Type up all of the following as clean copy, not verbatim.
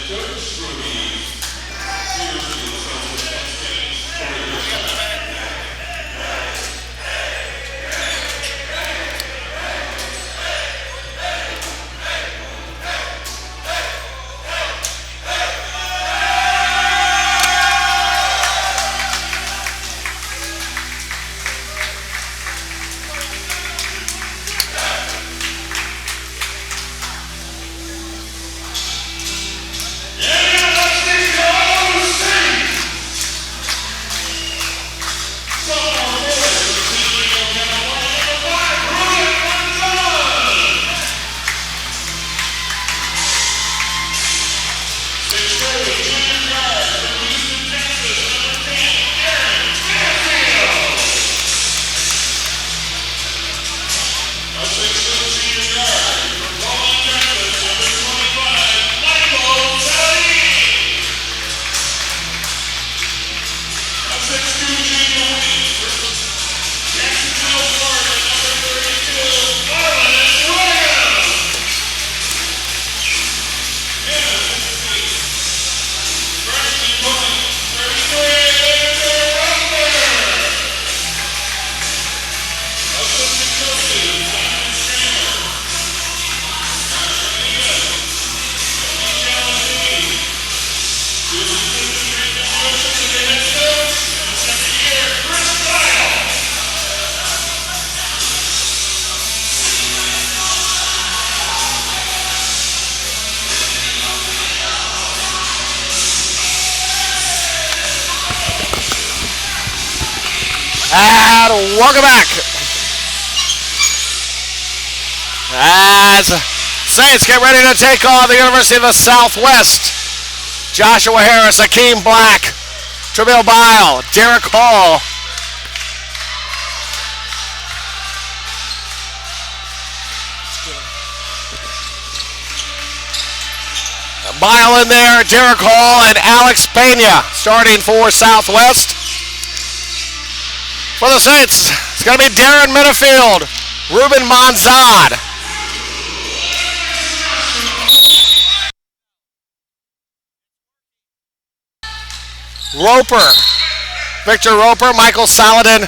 And welcome back. As Saints get ready to take on the University of the Southwest. Joshua Harris, Akeem Black, Tremil Bile, Derek Hall. Bile in there, Derek Hall, and Alex Pena starting for Southwest. For the Saints, it's going to be Darren Minifield, Ruben Monzad. Roper, Victor Roper, Michael Saladin,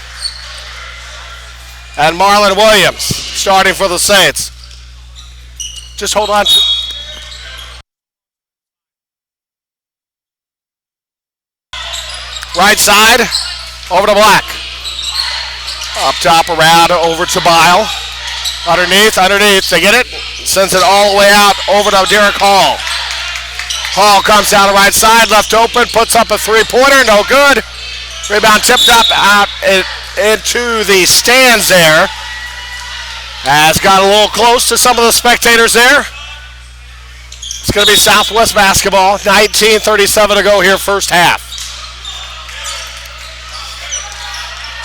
and Marlon Williams starting for the Saints. Just hold on. Right side, over to Black. Up top, around, over to Bile. Underneath, they get it. Sends it all the way out, over to Derek Hall. Hall comes down the right side, left open, puts up a three-pointer, no good. Rebound tipped up out into the stands there. Has got a little close to some of the spectators there. It's going to be Southwest basketball, 19:37 to go here, first half.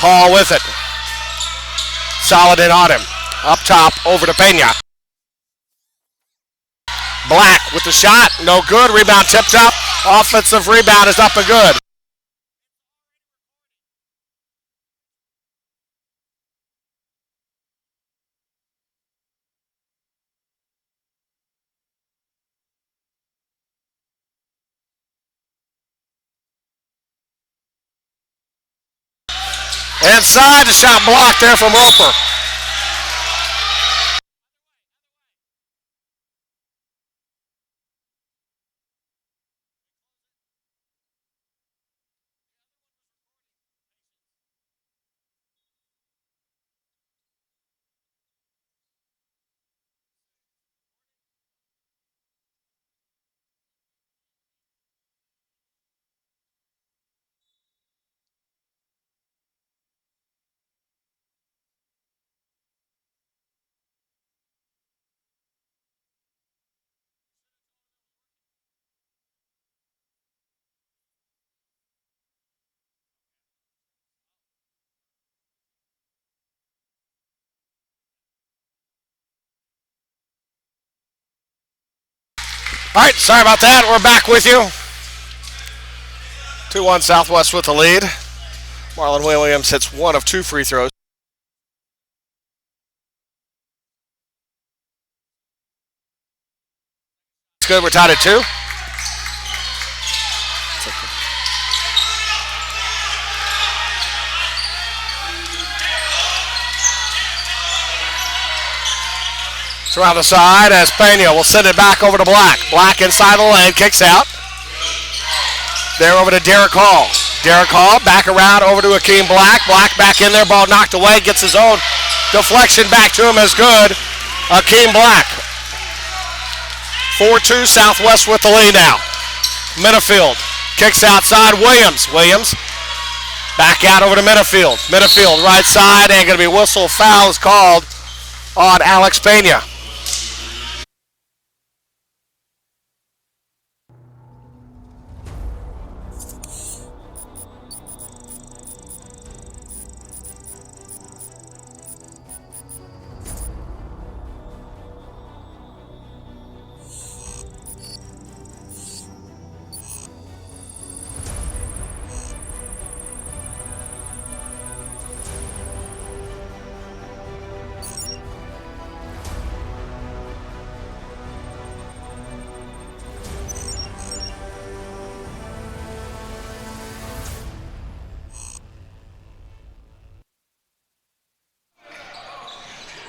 Hall with it. Saladin on him. Up top, over to Pena. Black with the shot, no good. Rebound tipped up. Offensive rebound is up and good. Inside, the shot blocked there from Roper. All right, sorry about that. We're back with you. 2-1 Southwest with the lead. Marlon Williams hits one of two free throws. It's good. We're tied at 2. It's around the side as Pena will send it back over to Black. Black inside the lane, kicks out. There over to Derek Hall. Derek Hall back around over to Akeem Black. Black back in there, ball knocked away, gets his own deflection back to him as good. Akeem Black. 4-2 Southwest with the lead now. Minifield kicks outside. Williams back out over to Minifield. Minifield right side, and going to be whistle fouls called on Alex Pena.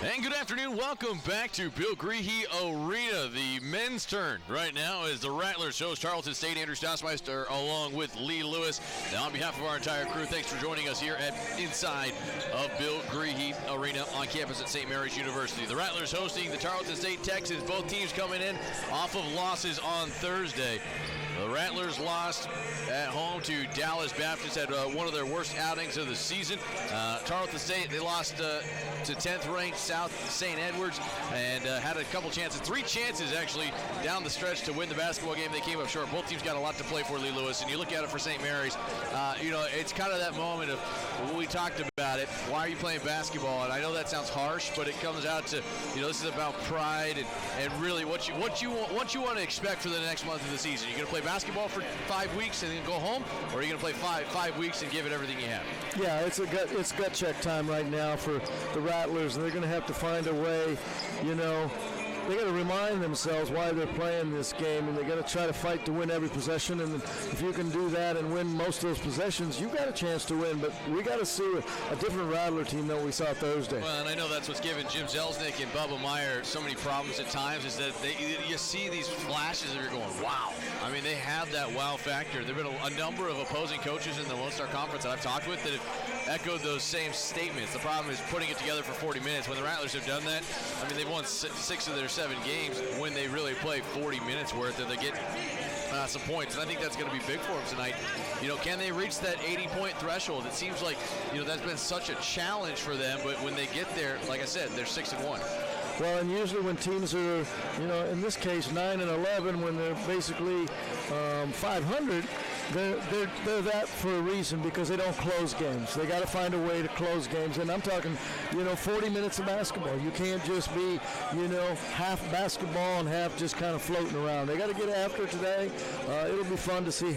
And good afternoon. Welcome back to Bill Greehey Arena. The men's turn right now is the Rattlers host Tarleton State. Andrew Stossmeister along with Lee Lewis. Now on behalf of our entire crew, thanks for joining us here at inside of Bill Greehey Arena on campus at St. Mary's University. The Rattlers hosting the Tarleton State Texans. Both teams coming in off of losses on Thursday. The Rattlers lost at home to Dallas Baptist, had one of their worst outings of the season. Tarleton State, they lost to 10th ranked South St. Edwards and had a couple chances, 3 chances actually down the stretch to win the basketball game. They came up short. Both teams got a lot to play for, Lee Lewis, and you look at it for St. Mary's, it's kind of that moment of when we talked about it, why are you playing basketball? And I know that sounds harsh, but it comes out to, this is about pride and really what you want to expect for the next month of the season. You're going to play basketball for 5 weeks and then go home, or are you going to play five weeks and give it everything you have? Yeah, it's gut check time right now for the Rattlers, and they're going to have to find a way, they got to remind themselves why they're playing this game, and they got to try to fight to win every possession. And if you can do that and win most of those possessions, you've got a chance to win. But we got to see a different Rattler team than we saw Thursday. Well, and I know that's what's given Jim Zelznick and Bubba Meyer so many problems at times, is that you see these flashes and you're going, wow. I mean, they have that wow factor. There have been a number of opposing coaches in the Lone Star Conference that I've talked with that have echoed those same statements. The problem is putting it together for 40 minutes. When the Rattlers have done that, I mean, they've won 6 of their 7 games when they really play 40 minutes worth, and they get some points. And I think that's going to be big for them tonight. Can they reach that 80-point threshold? It seems like, that's been such a challenge for them, but when they get there, like I said, they're 6-1. Well, and usually when teams are, in this case 9-11, when they're basically 500, they're that for a reason, because they don't close games. They got to find a way to close games, and I'm talking, 40 minutes of basketball. You can't just be, half basketball and half just kind of floating around. They got to get after it today. It'll be fun to see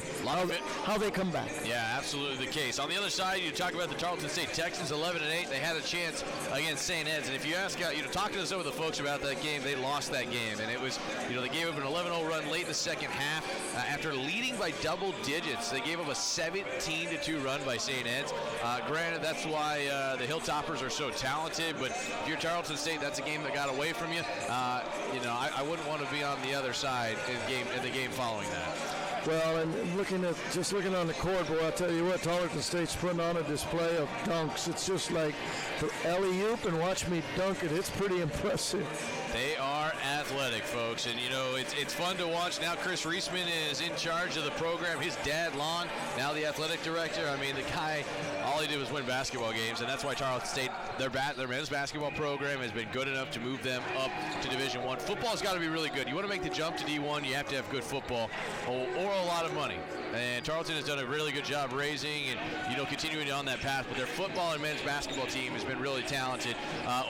how they come back. Yeah, absolutely the case. On the other side, you talk about the Tarleton State Texans, 11-8. They had a chance against St. Ed's, and if you ask, talking to some of the folks about that game, they lost that game, and it was, they gave up an 11-0 run late in the second half after leading by double digits. They gave up a 17-2 run by St. Ed's. Granted, that's why the Hilltoppers are so talented, but if you're Tarleton State, that's a game that got away from you. I wouldn't want to be on the other side in the game following that. Well, and looking on the court, boy, I'll tell you what, Tarleton State's putting on a display of dunks. It's just like the alley-oop and watch me dunk it. It's pretty impressive. They are athletic, folks, and it's fun to watch. Now Chris Reisman is in charge of the program. His dad, Lon, now the athletic director. I mean, the guy, all he did was win basketball games, and that's why Tarleton State, their men's basketball program has been good enough to move them up to Division I. Football's got to be really good. You want to make the jump to D1, you have to have good football or a lot of money. And Tarleton has done a really good job raising and continuing on that path. But their football and men's basketball team has been really talented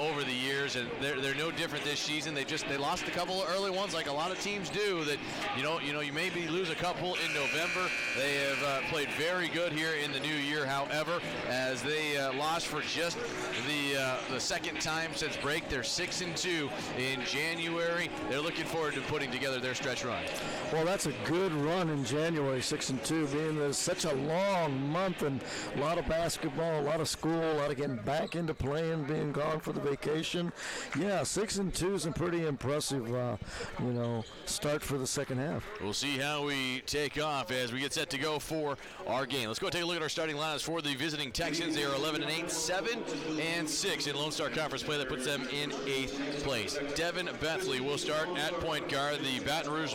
over the years, and they're no different this season. They lost a couple of early ones, like a lot of teams do. That you maybe lose a couple in November. They have played very good here in the new year. However, as they lost for just the second time since break, they're 6-2 in January. They're looking forward to putting together their stretch run. Well, that's a good run in January, 6-2, being there's such a long month and a lot of basketball, a lot of school, a lot of getting back into playing, being gone for the vacation. Yeah, 6-2 is a pretty impressive, start for the second half. We'll see how we take off as we get set to go for our game. Let's go take a look at our starting lineups for the visiting Texans. They are 11-8, 7-6 in Lone Star Conference play. That puts them in 8th place. Devin Bethley will start at point guard. The Baton Rouge,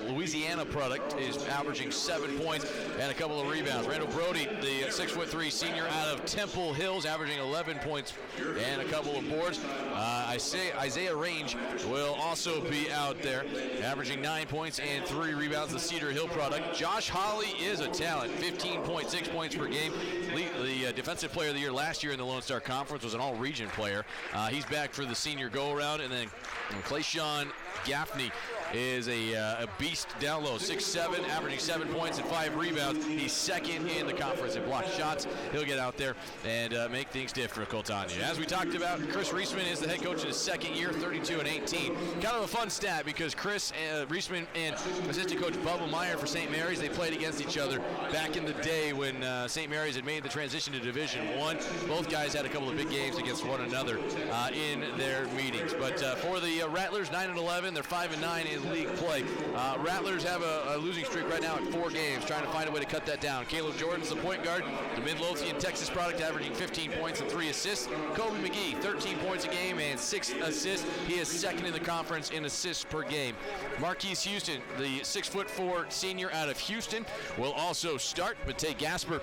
Louisiana product is averaging 7 points and a couple of rebounds. Randall Brody, the 6'3" senior out of Temple Hills, averaging 11 points and a couple of boards. Isaiah Range will also be out there, averaging 9 points and 3 rebounds. The Cedar Hill product. Josh Hawley is a talent, 15.6 points per game. The defensive player of the year last year in the Lone Star Conference, was an all-region player. He's back for the senior go-around. And then Clayshawn Gaffney is a beast down low, 6'7", averaging 7 points and 5 rebounds. He's second in the conference in blocked shots. He'll get out there and make things difficult on you. As we talked about, Chris Reisman is the head coach in his second year, 32-18. Kind of a fun stat because Chris Reisman and assistant coach Bubba Meyer for St. Mary's, they played against each other back in the day when St. Mary's had made the transition to Division I. Both guys had a couple of big games against one another in their meetings. But for the Rattlers, 9-11, they're 5-9 in league play. Rattlers have a losing streak right now at 4 games, trying to find a way to cut that down. Caleb Jordan's the point guard, the Midlothian, Texas product, averaging 15 points and 3 assists. Kobe McGee, 13 points a game and 6 assists. He is second in the conference in assists per game. Marquise Houston, the 6'4" senior out of Houston, will also start. Matei Gasper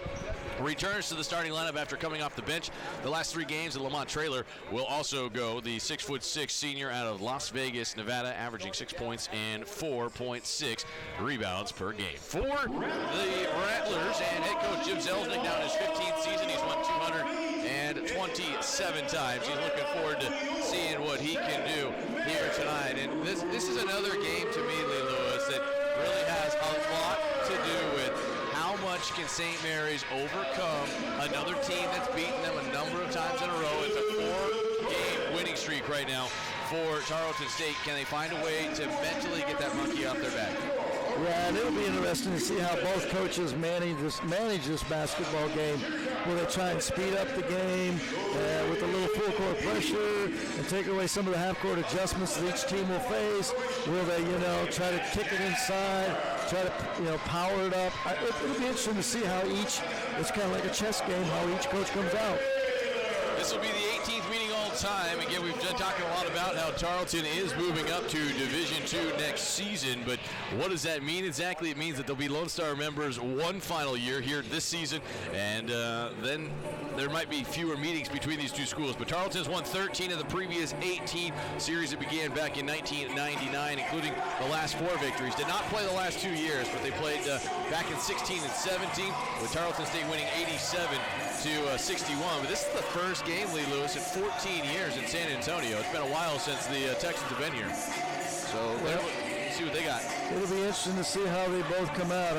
returns to the starting lineup after coming off the bench. The last 3 games, the Lamont Traylor will also go. The 6'6" senior out of Las Vegas, Nevada, averaging 6 points and 4.6 rebounds per game. For the Rattlers and head coach Jim Zelznick, now in his 15th season, he's won 227 times. He's looking forward to seeing what he can do here tonight. And this is another game to me, Lee Lewis, that really has a lot to do with how much can St. Mary's overcome another team that's beaten them a number of times in a row. It's a 4-game winning streak right now for Tarleton State. Can they find a way to mentally get that monkey off their back? Yeah, and it'll be interesting to see how both coaches manage this basketball game. Will they try and speed up the game with a little full court pressure and take away some of the half court adjustments that each team will face? Will they, try to kick it inside, try to, power it up? It'll be interesting to see how it's kind of like a chess game, how each coach comes out. This will be the 18th meeting all time. Again, we've been talking a lot about how Tarleton is moving up to Division II next season, but what does that mean exactly? It means that there'll be Lone Star members one final year here this season, and then there might be fewer meetings between these two schools. But Tarleton's won 13 of the previous 18 series that began back in 1999, including the last 4 victories. Did not play the last 2 years, but they played back in 16 and 17, with Tarleton State winning 87-61. But this is the first game, Lee Lewis, in 14 years in San Antonio. It's been a while since the Texans have been here. So let's see what they got. It'll be interesting to see how they both come out.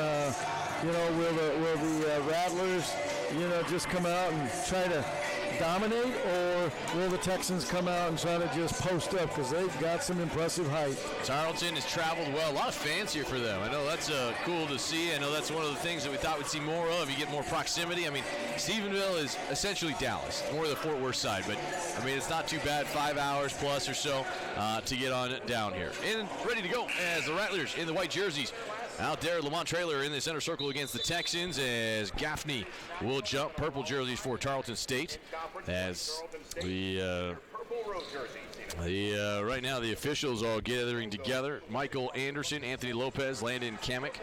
Will the Rattlers, just come out and try to dominate, or will the Texans come out and try to just post up, because they've got some impressive height? Tarleton has traveled well. A lot of fans here for them. I know that's cool to see. I know that's one of the things that we thought we'd see more of. You get more proximity. I mean, Stephenville is essentially Dallas, more the Fort Worth side, but I mean, it's not too bad, 5 hours plus or so to get on down here. And ready to go as the Rattlers in the white jerseys. Out there, Lamont Traylor in the center circle against the Texans, as Gaffney will jump. Purple jerseys for Tarleton State. As right now the officials all gathering together. Michael Anderson, Anthony Lopez, Landon Kamek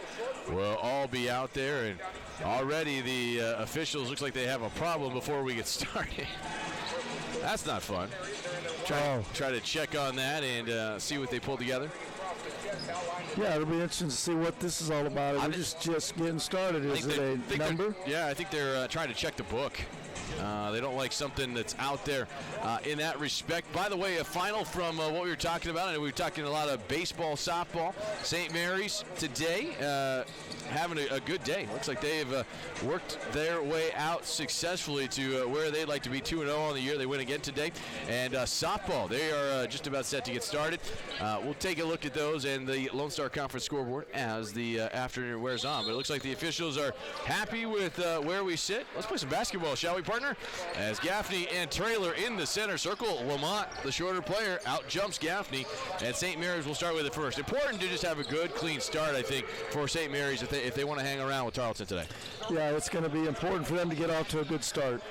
will all be out there, and already the officials looks like they have a problem before we get started. That's not fun. Try to check on that and see what they pull together. Yeah, it'll be interesting to see what this is all about. We're just getting started. Is it a number? Yeah, I think they're trying to check the book. They don't like something that's out there in that respect. By the way, a final from what we were talking about, and we were talking a lot of baseball, softball. St. Mary's today having a good day. Looks like they've worked their way out successfully to where they'd like to be 2-0 on the year. They win again today. And softball, they are just about set to get started. We'll take a look at those and the Lone Star Conference scoreboard as the afternoon wears on. But it looks like the officials are happy with where we sit. Let's play some basketball, shall we, partner? As Gaffney and Traylor in the center circle. Lamont, the shorter player, out jumps Gaffney. And St. Mary's will start with it first. Important to just have a good, clean start, I think, for St. Mary's if they want to hang around with Tarleton today. Yeah, it's going to be important for them to get off to a good start.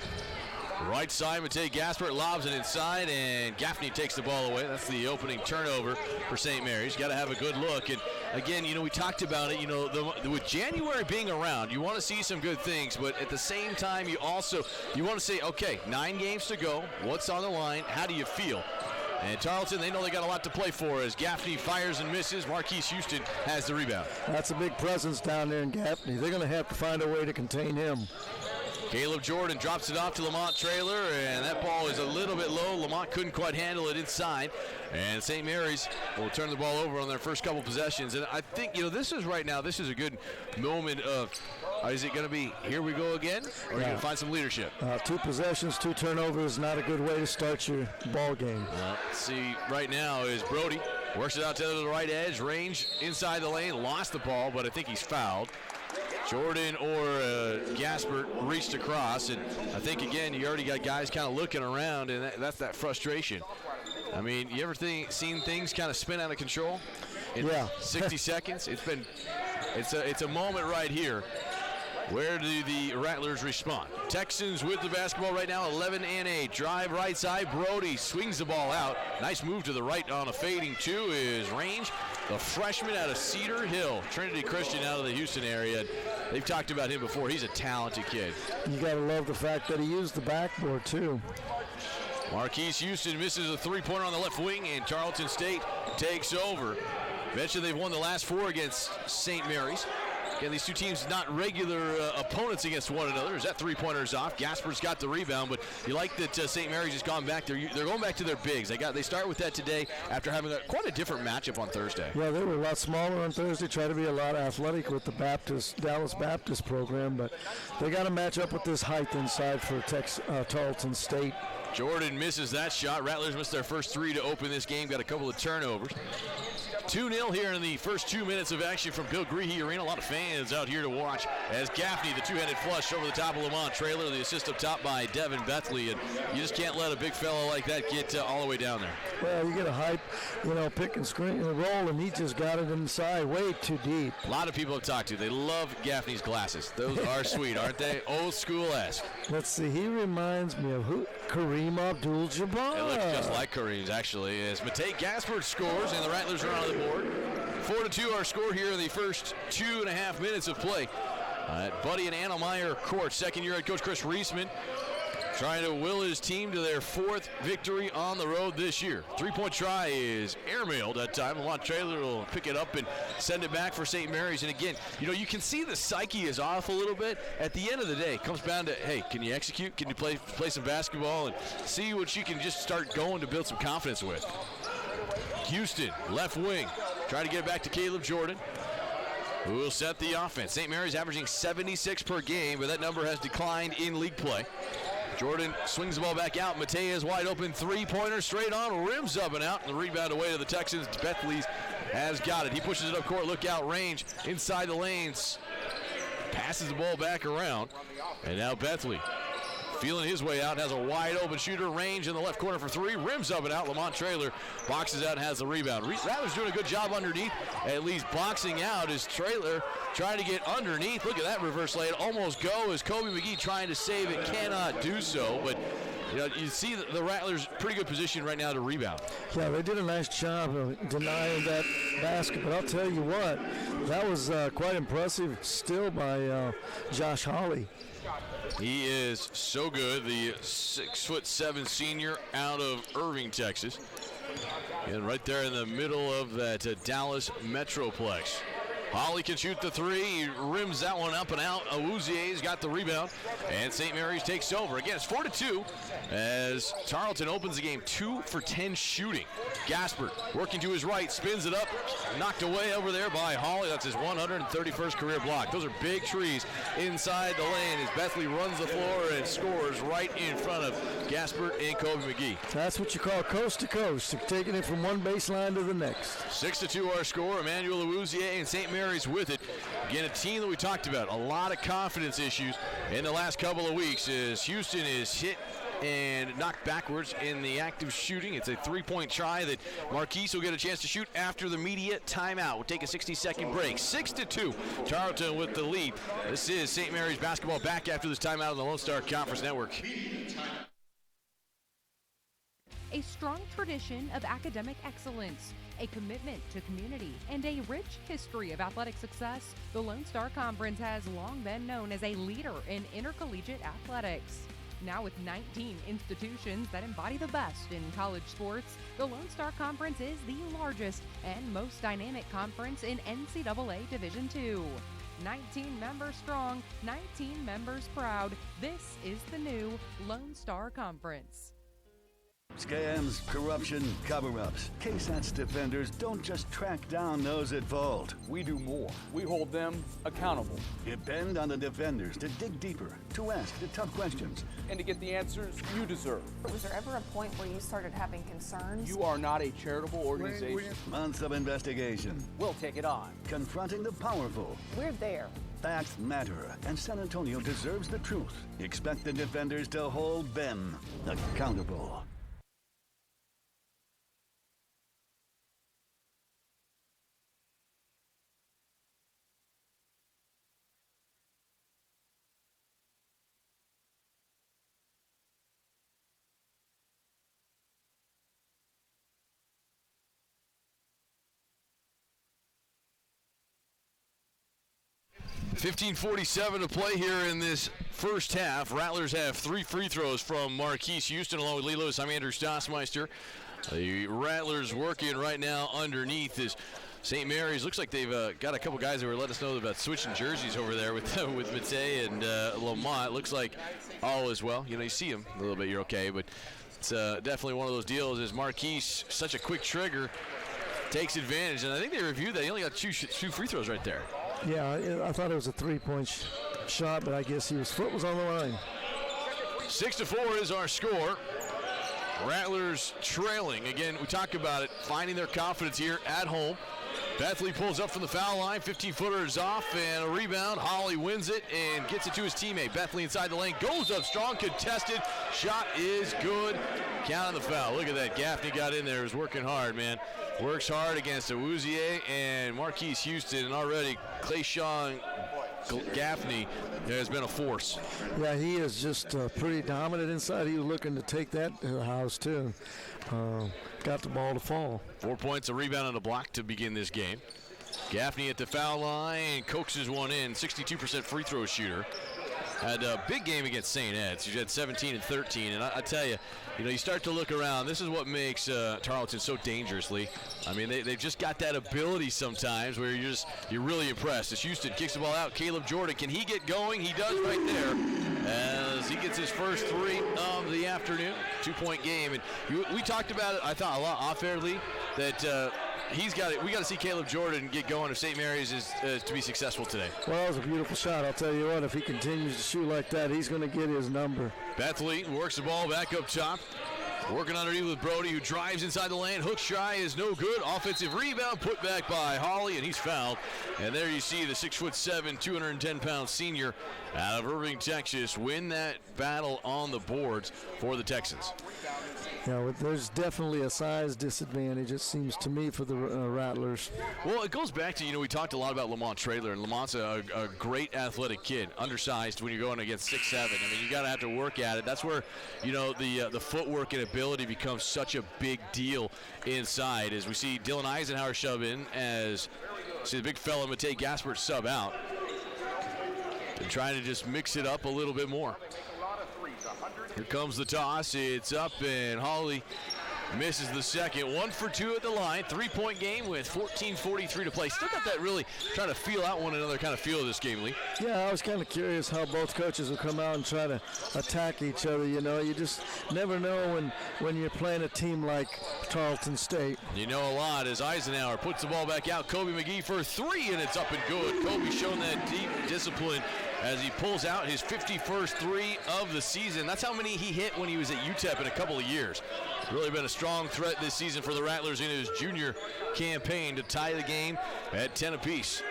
Right side, Matei Gaspert lobs it inside, and Gaffney takes the ball away. That's the opening turnover for St. Mary's. Got to have a good look. And again, we talked about it. With January being around, you want to see some good things, but at the same time, you want to say, okay, 9 games to go. What's on the line? How do you feel? And Tarleton, they know they got a lot to play for as Gaffney fires and misses. Marquise Houston has the rebound. That's a big presence down there in Gaffney. They're going to have to find a way to contain him. Caleb Jordan drops it off to Lamont Traylor, and that ball is a little bit low. Lamont couldn't quite handle it inside, and St. Mary's will turn the ball over on their first couple possessions. And I think, this is a good moment of, is it going to be here we go again, or are you going to find some leadership? 2 possessions, 2 turnovers, not a good way to start your ball game. Let's see, right now is Brody. Works it out to the right edge, range inside the lane, lost the ball, but I think he's fouled. Jordan or Gaspert reached across, and I think, again, you already got guys kind of looking around, and that's that frustration. I mean, you ever seen things kind of spin out of control in 60 seconds? It's a moment right here. Where do the Rattlers respond? Texans with the basketball right now, 11-8. Drive right side. Brody swings the ball out. Nice move to the right on a fading 2 is Range. The freshman out of Cedar Hill, Trinity Christian out of the Houston area. They've talked about him before. He's a talented kid. You got to love the fact that he used the backboard, too. Marquise Houston misses a 3-pointer on the left wing, and Tarleton State takes over. Eventually, they've won the last 4 against St. Mary's. Again, these two teams not regular opponents against one another. As that 3-pointer's off, Gasper's got the rebound, but you like that St. Mary's has gone back. They're going back to their bigs. They start with that today after having quite a different matchup on Thursday. Yeah, they were a lot smaller on Thursday. Try to be a lot athletic with the Dallas Baptist program, but they got to match up with this height inside for Tarleton State. Jordan misses that shot. Rattlers missed their first 3 to open this game. Got a couple of turnovers. 2-0 here in the first 2 minutes of action from Bill Greehey Arena. A lot of fans out here to watch as Gaffney, the 2-handed flush over the top of Lamont Traylor, the assist up top by Devin Bethley, and you just can't let a big fella like that get all the way down there. Well, you get a hype, pick and screen and roll, and he just got it inside way too deep. A lot of people I've talked to, they love Gaffney's glasses. Those are sweet, aren't they? Old school-esque. Let's see, he reminds me of who? Kareem Abdul-Jabbar. It looks just like Kareem's, actually, as Matei Gaspert scores, and the Rattlers are on the board. 4-2 our score here in the first 2.5 minutes of play at Buddy and Annelmeyer Court. Second-year head coach Chris Reisman trying to will his team to their 4th victory on the road this year. 3-point try is airmailed that time. Lamont Traylor will pick it up and send it back for St. Mary's. And again, you can see the psyche is off a little bit. At the end of the day, it comes down to, hey, can you execute? Can you play some basketball and see what you can just start going to build some confidence with? Houston, left wing, trying to get it back to Caleb Jordan, who will set the offense. St. Mary's averaging 76 per game, but that number has declined in league play. Jordan swings the ball back out. Matei is wide open. 3-pointer straight on. Rims up and out. And the rebound away to the Texans. Bethley has got it. He pushes it up court. Look out. Range inside the lanes. Passes the ball back around. And now Bethley feeling his way out. Has a wide open shooter. Range in the left corner for 3. Rims up and out. Lamont Traylor boxes out and has the rebound. Rattlers doing a good job underneath. At least boxing out as Traylor trying to get underneath. Look at that reverse lay. It almost go as Kobe McGee trying to save it. Cannot do so. But you see the Rattlers pretty good position right now to rebound. Yeah, they did a nice job of denying that basket. But I'll tell you what, that was quite impressive still by Josh Hawley. He is so good, the 6'7" senior out of Irving, Texas. And right there in the middle of that Dallas Metroplex. Tarleton can shoot the three. He rims that one up and out. Awuzie's got the rebound, and St. Mary's takes over. Again, it's 4-2 as Tarleton opens the game 2 for 10 shooting. Gaspard working to his right, spins it up, knocked away over there by Hawley. That's his 131st career block. Those are big trees inside the lane as Bethley runs the floor and scores right in front of Gaspard and Kobe McGee. That's what you call coast to coast, taking it from one baseline to the next. 6-2 our score. Emmanuel Awuzie and St. Mary's with it. Again, a team that we talked about, a lot of confidence issues in the last couple of weeks as Houston is hit and knocked backwards in the active shooting. It's a three-point try that Marquise will get a chance to shoot after the media timeout. We'll take a 60-second break. 6-2, Tarleton with the lead. This is St. Mary's basketball back after this timeout on the Lone Star Conference Network. A strong tradition of academic excellence, a commitment to community, and a rich history of athletic success, the Lone Star Conference has long been known as a leader in intercollegiate athletics. Now with 19 institutions that embody the best in college sports, the Lone Star Conference is the largest and most dynamic conference in NCAA Division II. 19 members strong, 19 members proud. This is the new Lone Star Conference. Scams, corruption, cover-ups. KSAT's defenders don't just track down those at fault. We do more. We hold them accountable. Depend on the defenders to dig deeper, to ask the tough questions, and to get the answers you deserve. Was there ever a point where you started having concerns? You are not a charitable organization. Months of investigation. We'll take it on. Confronting the powerful. We're there. Facts matter, and San Antonio deserves the truth. Expect the defenders to hold them accountable. .47 to play here in this first half. Rattlers have 3 free throws from Marquise Houston along with Lee Lewis. I'm Andrew Stossmeister. The Rattlers working right now underneath is St. Mary's. Looks like they've got a couple guys that were letting us know about switching jerseys over there with Matei and Lamont. Looks like all is well. You know, you see them a little bit, you're okay, but it's definitely one of those deals as Marquise, such a quick trigger, takes advantage. And I think they reviewed that. He only got two free throws right there. Yeah, I thought it was a three-point shot, but I guess his foot was on the line. 6-4 is our score. Rattlers trailing. Again, we talk about it, finding their confidence here at home. Bethley pulls up from the foul line. 15-footer is off, and a rebound. Hawley wins it and gets it to his teammate. Bethley inside the lane, goes up strong, contested. Shot is good. Count on the foul. Look at that. Gaffney got in there. Was working hard, man. Works hard against Awuzie and Marquise Houston, and already Clayshawn Gaffney has been a force. Yeah, he is just pretty dominant inside. He was looking to take that house, too. Got the ball to fall. 4 points, a rebound, and a block to begin this game. Gaffney at the foul line, coaxes one in, 62% free throw shooter. Had a big game against St. Ed's. He had 17 and 13, and I tell you, you start to look around. This is what makes Tarleton so dangerously. I mean, they've just got that ability sometimes where you're really impressed. As Houston kicks the ball out, Caleb Jordan, can he get going? He does right there as he gets his first 3 of the afternoon. 2-point game, and we talked about it, I thought, a lot off-airly, that we got to see Caleb Jordan get going if St. Mary's is to be successful today. Well, that was a beautiful shot. I'll tell you what, if he continues to shoot like that, he's going to get his number. Bethley works the ball back up top. Working underneath with Brody, who drives inside the lane. Hook shy is no good. Offensive rebound put back by Hawley, and he's fouled. And there you see the 6'7", 210-pound senior out of Irving, Texas, win that battle on the boards for the Texans. Yeah, there's definitely a size disadvantage, it seems to me, for the Rattlers. Well, it goes back to, we talked a lot about Lamont Traylor, and Lamont's a great athletic kid, undersized when you're going against 6'7". I mean, you got to have to work at it. That's where, the footwork and ability becomes such a big deal inside, as we see Dylan Eisenhower shove in, as see the big fella Matei Gaspard sub out. And trying to just mix it up a little bit more. Here comes the toss. It's up, and Hawley misses the second. 1 for 2 at the line. 3-point game with 14:43 to play. Still got that really trying to feel out one another kind of feel of this game, Lee. Yeah, I was kind of curious how both coaches will come out and try to attack each other. You know, you just never know when you're playing a team like Tarleton State. You know a lot as Eisenhower puts the ball back out. Kobe McGee for 3, and it's up and good. Kobe showing that deep discipline as he pulls out his 51st 3 of the season. That's how many he hit when he was at UTEP in a couple of years. Really been a strong threat this season for the Rattlers in his junior campaign to tie the game at 10 apiece.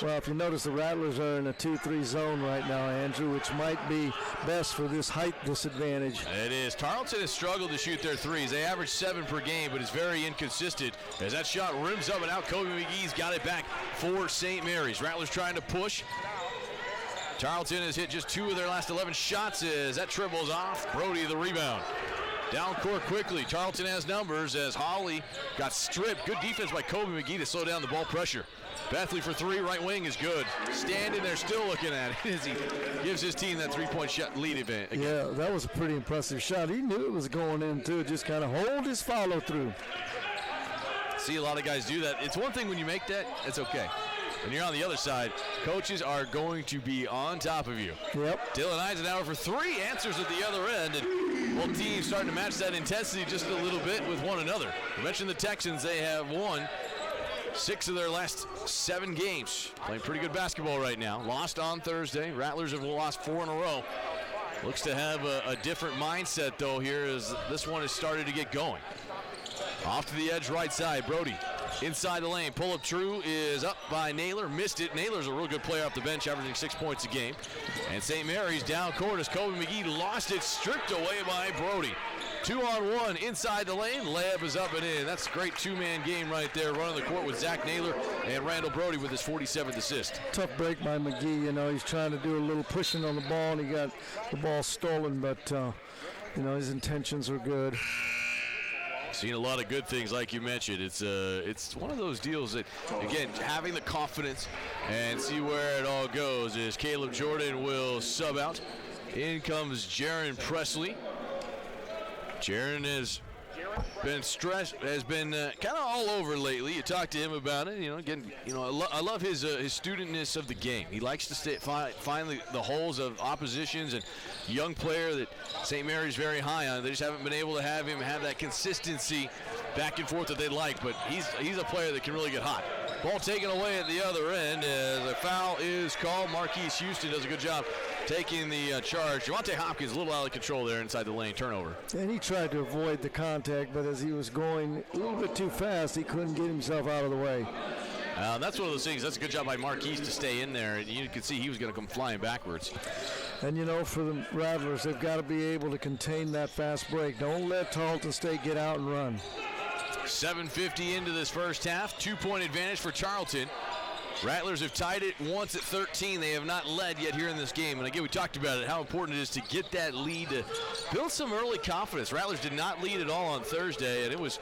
Well, if you notice, the Rattlers are in a 2-3 zone right now, Andrew, which might be best for this height disadvantage. It is. Tarleton has struggled to shoot their threes. They average 7 per game, but it's very inconsistent as that shot rims up and out. Kobe McGee's got it back for St. Mary's. Rattlers trying to push. Tarleton has hit just 2 of their last 11 shots as that triples off. Brody the rebound. Down court quickly. Tarleton has numbers as Holly got stripped. Good defense by Kobe McGee to slow down the ball pressure. Bethley for 3, right wing is good. Standing there still looking at it as he gives his team that 3-point shot lead event. Yeah, that was a pretty impressive shot. He knew it was going in too, just kind of hold his follow through. See a lot of guys do that. It's one thing when you make that, it's okay. When you're on the other side, coaches are going to be on top of you. Yep. Dylan Eisenhower for 3, answers at the other end, and both teams starting to match that intensity just a little bit with one another. I mentioned the Texans, they have won 6 of their last 7 games. Playing pretty good basketball right now. Lost on Thursday. Rattlers have lost 4 in a row. Looks to have a different mindset, though, here as this one has started to get going. Off to the edge right side, Brody. Inside the lane, pull-up true is up by Naylor. Missed it. Naylor's a real good player off the bench, averaging 6 points a game. And St. Mary's down court as Kobe McGee lost it, stripped away by Brody. 2-on-1 inside the lane. Layup is up and in. That's a great 2-man game right there. Running the court with Zach Naylor and Randall Brody with his 47th assist. Tough break by McGee. You know, he's trying to do a little pushing on the ball, and he got the ball stolen, but, you know, his intentions were good. Seen a lot of good things, like you mentioned. It's one of those deals that, again, having the confidence and see where it all goes is Caleb Jordan will sub out. In comes Jaron Presley. Jaron has been stressed, has been kind of all over lately. You talk to him about it, you know. Again, you know, I love his studentness of the game. He likes to find the holes of oppositions, and young player that St. Mary's very high on. They just haven't been able to have him have that consistency back and forth that they like. But he's a player that can really get hot. Ball taken away at the other end as a foul is called. Marquise Houston does a good job taking the charge. Javante Hopkins a little out of control there inside the lane. Turnover. And he tried to avoid the contact, but as he was going a little bit too fast, he couldn't get himself out of the way. That's one of those things. That's a good job by Marquise to stay in there. And you could see he was going to come flying backwards. And, you know, for the Rattlers, they've got to be able to contain that fast break. Don't let Tarleton State get out and run. 7:50 into this first half. 2-point advantage for Tarleton. Rattlers have tied it once at 13. They have not led yet here in this game. And again, we talked about it, how important it is to get that lead, to build some early confidence. Rattlers did not lead at all on Thursday, and it was,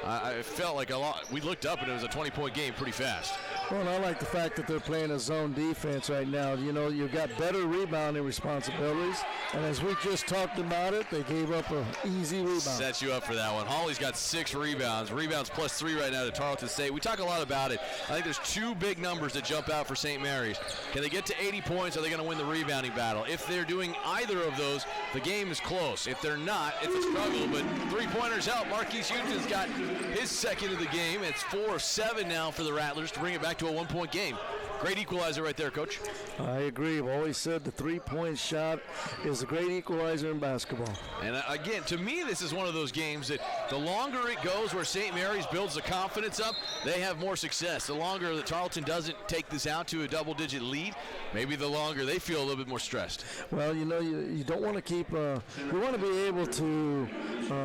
I felt like a lot. We looked up, and it was a 20-point game pretty fast. Well, and I like the fact that they're playing a zone defense right now. You know, you've got better rebounding responsibilities. And as we just talked about it, they gave up an easy rebound. Sets you up for that one. Holly's got 6 rebounds. Rebounds plus 3 right now to Tarleton State. We talk a lot about it. I think there's 2 big numbers that jump out for St. Mary's. Can they get to 80 points? Are they going to win the rebounding battle? If they're doing either of those, the game is close. If they're not, it's a struggle. But 3-pointers help. Marquise Houston's got his second of the game. It's 4 of 7 now for the Rattlers to bring it back to a 1-point game. Great equalizer right there, Coach. I agree. I've always said the 3-point shot is a great equalizer in basketball. And again, to me, this is one of those games that the longer it goes where St. Mary's builds the confidence up, they have more success. The longer that Tarleton doesn't take this out to a double-digit lead, maybe the longer they feel a little bit more stressed. Well, you know, you don't want to keep you want to be able to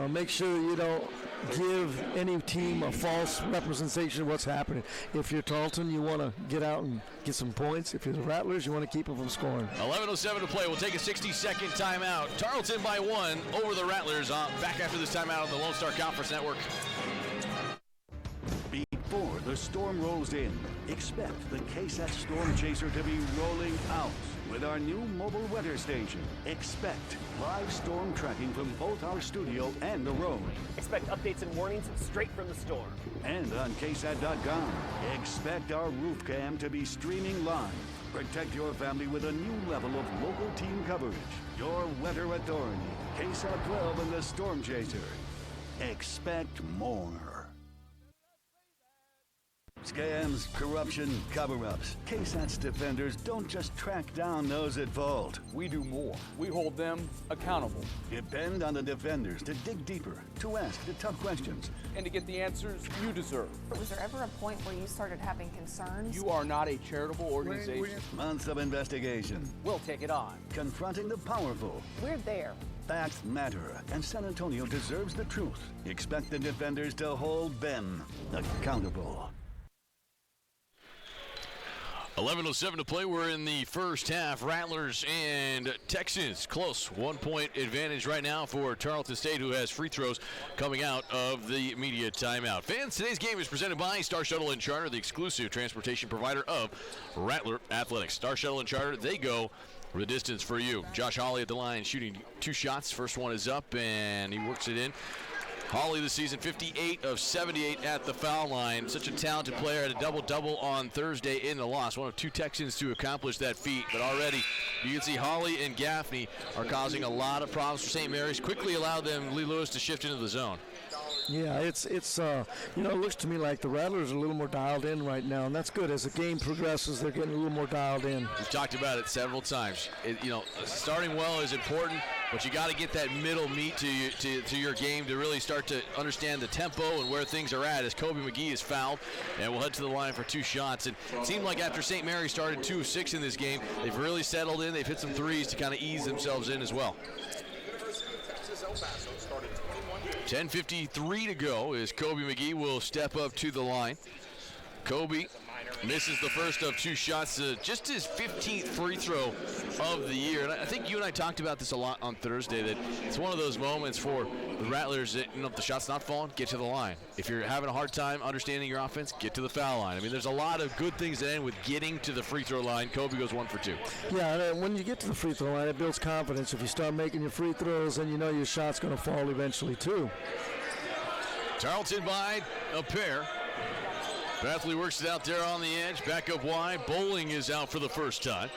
make sure you don't give any team a false representation of what's happening. If you're Tarleton, you want to get out and get some points. If you're the Rattlers, you want to keep them from scoring. 11:07 to play. We'll take a 60-second timeout. Tarleton by 1 over the Rattlers. Back after this timeout on the Lone Star Conference Network. Before the storm rolls in, expect the KSAT Storm Chaser to be rolling out. With our new mobile weather station, expect live storm tracking from both our studio and the road. Expect updates and warnings straight from the storm. And on KSAT.com, expect our roof cam to be streaming live. Protect your family with a new level of local team coverage. Your weather authority, KSAT 12 and the Storm Chaser. Expect more. Scams, corruption, cover-ups. KSAT's defenders don't just track down those at fault. We do more. We hold them accountable. Depend on the defenders to dig deeper, to ask the tough questions. And to get the answers you deserve. Was there ever a point where you started having concerns? You are not a charitable organization. Months of investigation. We'll take it on. Confronting the powerful. We're there. Facts matter, and San Antonio deserves the truth. Expect the defenders to hold them accountable. 11:07 to play. We're in the first half. Rattlers and Texans close. 1 point advantage right now for Tarleton State, who has free throws coming out of the media timeout. Fans, today's game is presented by Star Shuttle and Charter, the exclusive transportation provider of Rattler Athletics. Star Shuttle and Charter, they go the distance for you. Josh Hawley at the line shooting 2 shots. First one is up, and he works it in. Hawley this season, 58 of 78 at the foul line. Such a talented player, had a double-double on Thursday in the loss. One of 2 Texans to accomplish that feat, but already you can see Hawley and Gaffney are causing a lot of problems for St. Mary's. Quickly allowed them, Lee Lewis, to shift into the zone. Yeah, it looks to me like the Rattlers are a little more dialed in right now, and that's good. As the game progresses, they're getting a little more dialed in. We've talked about it several times. Starting well is important, but you got to get that middle meat to your game to really start to understand the tempo and where things are at. As Kobe McGee is fouled, and we'll head to the line for 2 shots. And it seemed like after St. Mary's started 2 of 6 in this game, they've really settled in. They've hit some threes to kind of ease themselves in as well. 10:53 to go as Kobe McGee will step up to the line. Kobe misses the first of 2 shots, just his 15th free throw of the year. And I think you and I talked about this a lot on Thursday, that it's one of those moments for the Rattlers that, if the shot's not falling, get to the line. If you're having a hard time understanding your offense, get to the foul line. I mean, there's a lot of good things that end with getting to the free throw line. Kobe goes 1 for 2. Yeah, and when you get to the free throw line, it builds confidence. If you start making your free throws, then you know your shot's going to fall eventually, too. Tarleton by a pair. Bathley works it out there on the edge. Back up wide. Bowling is out for the first time.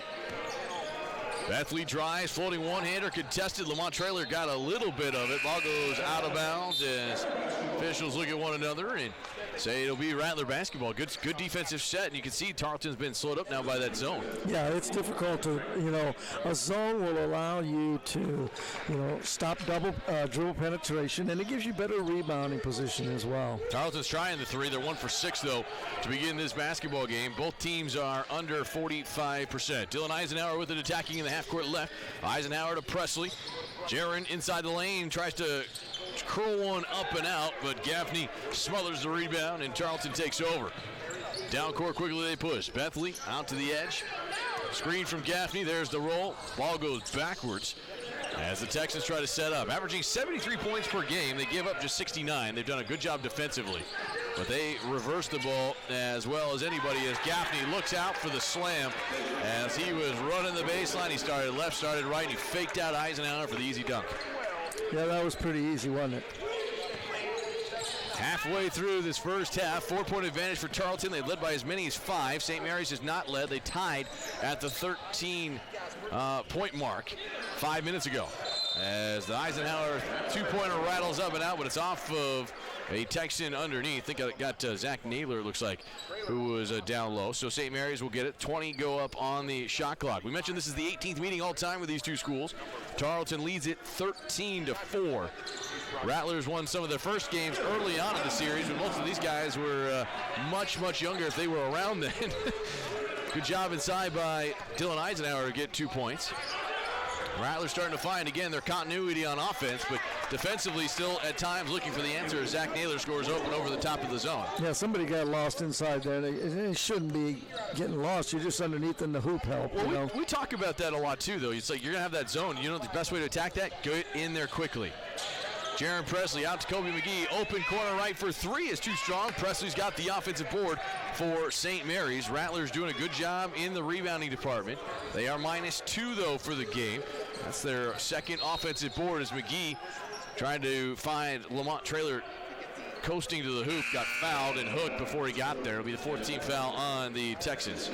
Bathley drives, floating one-hander, contested. Lamont Traylor got a little bit of it. Ball goes out of bounds as officials look at one another and say it'll be Rattler basketball. Good defensive set, and you can see Tarleton's been slowed up now by that zone. Yeah, it's difficult to, a zone will allow you to, stop double dribble penetration, and it gives you better rebounding position as well. Tarleton's trying the 3. They're 1 for 6, though, to begin this basketball game. Both teams are under 45%. Dylan Eisenhower with it, attacking in the half-court left. Eisenhower to Presley. Jaron inside the lane tries to curl one up and out, but Gaffney smothers the rebound, and Tarleton takes over. Down court quickly they push. Bethley out to the edge. Screen from Gaffney. There's the roll. Ball goes backwards as the Texans try to set up. Averaging 73 points per game. They give up just 69. They've done a good job defensively, but they reverse the ball as well as anybody as Gaffney looks out for the slam. As he was running the baseline, he started left, started right, and he faked out Eisenhower for the easy dunk. Yeah, that was pretty easy, wasn't it? Halfway through this first half, 4-point advantage for Tarleton. They led by as many as 5. St. Mary's has not led. They tied at the 13-point mark 5 minutes ago. As the Eisenhower 2-pointer rattles up and out, but it's off of a Texan underneath. I think I got Zach Naylor, it looks like, who was down low. So St. Mary's will get it. 20 go up on the shot clock. We mentioned this is the 18th meeting all time with these 2 schools. Tarleton leads it 13-4. Rattlers won some of their first games early on in the series, but most of these guys were much, much younger if they were around then. Good job inside by Dylan Eisenhower to get 2 points. Rattlers starting to find, again, their continuity on offense, but defensively still at times looking for the answer as Zach Naylor scores open over the top of the zone. Yeah, somebody got lost inside there. It shouldn't be getting lost. You're just underneath in the hoop help. Well, we talk about that a lot, too, though. It's like you're going to have that zone. The best way to attack that, get in there quickly. Jaron Presley out to Kobe McGee. Open corner right for three is too strong. Presley's got the offensive board for St. Mary's. Rattlers doing a good job in the rebounding department. They are -2, though, for the game. That's their second offensive board as McGee trying to find Lamont Traylor coasting to the hoop. Got fouled and hooked before he got there. It'll be the 14th foul on the Texans.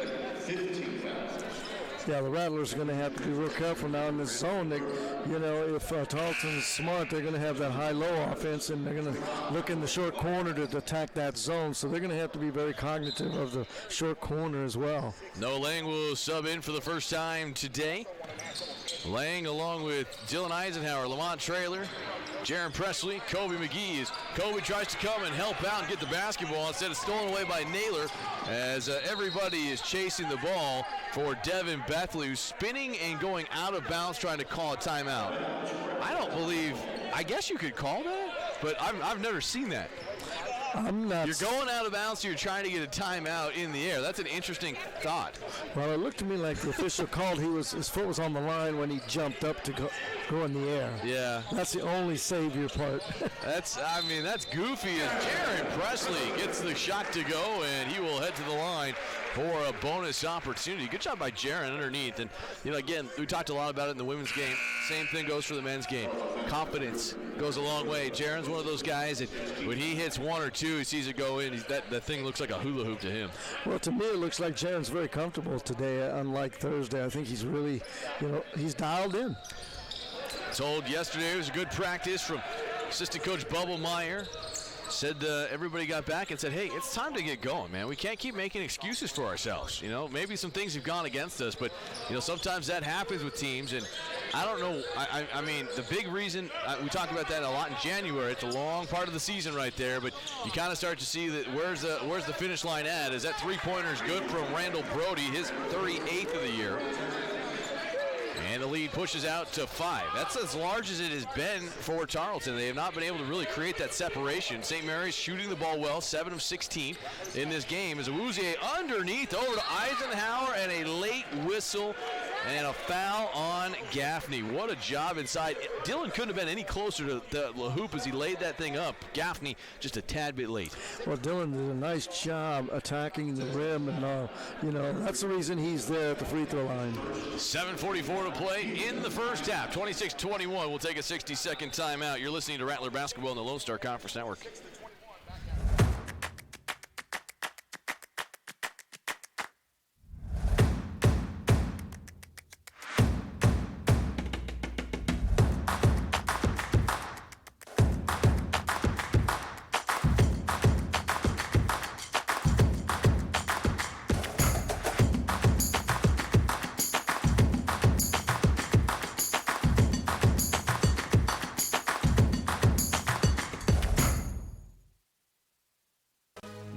Yeah, the Rattlers are going to have to be real careful now in this zone. They, if Tarleton's smart, they're going to have that high-low offense, and they're going to look in the short corner to attack that zone. So they're going to have to be very cognitive of the short corner as well. Noah Lang will sub in for the first time today. Lang along with Dylan Eisenhower, Lamont Traylor, Jaron Presley, Kobe McGee. As Kobe tries to come and help out and get the basketball. Instead, it's stolen away by Naylor as everybody is chasing the ball for Devin Bethley, who's spinning and going out of bounds trying to call a timeout. I guess you could call that, but I've never seen that. I'm not. You're going out of bounds, so you're trying to get a timeout in the air. That's an interesting thought. Well, it looked to me like the official called his foot was on the line when he jumped up to go in the air. Yeah. That's the only savior part. That's goofy as Jaron Presley gets the shot to go, and he will head to the line for a bonus opportunity. Good job by Jaron underneath. And, again, we talked a lot about it in the women's game. Same thing goes for the men's game. Confidence goes a long way. Jaron's one of those guys that when he hits one or two, he sees it go in. That thing looks like a hula hoop to him. Well, to me, it looks like Jaron's very comfortable today, unlike Thursday. I think he's really, he's dialed in. Told yesterday it was a good practice from assistant coach Bubble Meyer. Said everybody got back and said, hey, it's time to get going, man. We can't keep making excuses for ourselves. Maybe some things have gone against us, but, sometimes that happens with teams. And I don't know. I mean, the big reason, we talk about that a lot in January. It's a long part of the season right there, but you kind of start to see that where's the finish line at? Is that three-pointer is good from Randall Brody, his 38th of the year. And the lead pushes out to 5. That's as large as it has been for Tarleton. They have not been able to really create that separation. St. Mary's shooting the ball well, 7 of 16 in this game. As Awuzie underneath over to Eisenhower, and a late whistle and a foul on Gaffney. What a job inside. Dylan couldn't have been any closer to the hoop as he laid that thing up. Gaffney just a tad bit late. Well, Dylan did a nice job attacking the rim, and that's the reason he's there at the free throw line. 7:44 to play in the first half. 26-21. We'll take a 60-second timeout. You're listening to Rattler Basketball on the Lone Star Conference Network.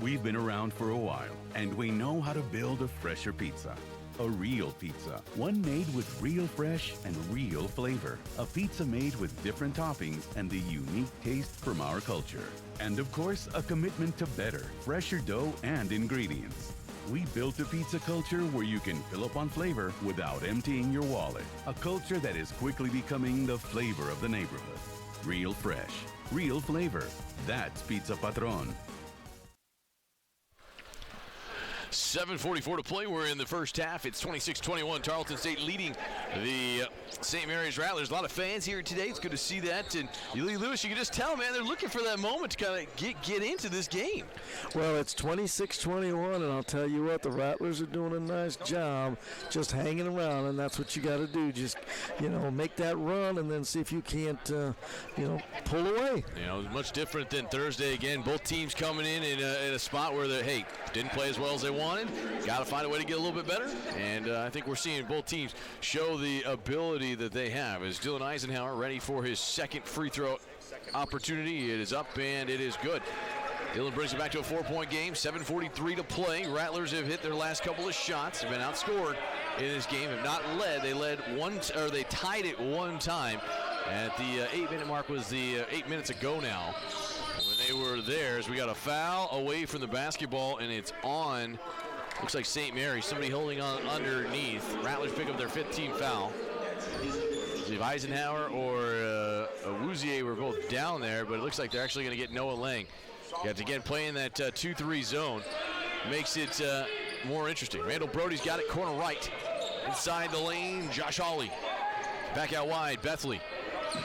We've been around for a while, and we know how to build a fresher pizza. A real pizza, one made with real fresh and real flavor. A pizza made with different toppings and the unique taste from our culture. And of course, a commitment to better, fresher dough and ingredients. We built a pizza culture where you can fill up on flavor without emptying your wallet. A culture that is quickly becoming the flavor of the neighborhood. Real fresh, real flavor. That's Pizza Patron. 7:44 to play. We're in the first half. It's 26-21. Tarleton State leading the St. Mary's Rattlers. A lot of fans here today. It's good to see that. And Lee Lewis, you can just tell, man, they're looking for that moment to kind of get into this game. Well, it's 26-21, and I'll tell you what, the Rattlers are doing a nice job just hanging around, and that's what you got to do. Just, make that run and then see if you can't, pull away. Much different than Thursday. Again, both teams coming in a spot where they, didn't play as well as they wanted. Got to find a way to get a little bit better. And I think we're seeing both teams show the ability that they have. As Dylan Eisenhower ready for his second free throw opportunity. It is up and it is good. Dylan brings it back to a 4-point game. 7:43 to play. Rattlers have hit their last couple of shots. Have been outscored in this game. Have not led. They led they tied it one time. At the 8-minute mark was the 8 minutes ago now. When they were there, as we got a foul away from the basketball, and it's on. Looks like St. Mary's. Somebody holding on underneath. Rattlers pick up their 15th foul. believe Eisenhower or Awuzie were both down there, but it looks like they're actually going to get Noah Lang. You have to again playing that 2-3 zone. Makes it more interesting. Randall Brody's got it corner right. Inside the lane, Josh Hawley. Back out wide, Bethley.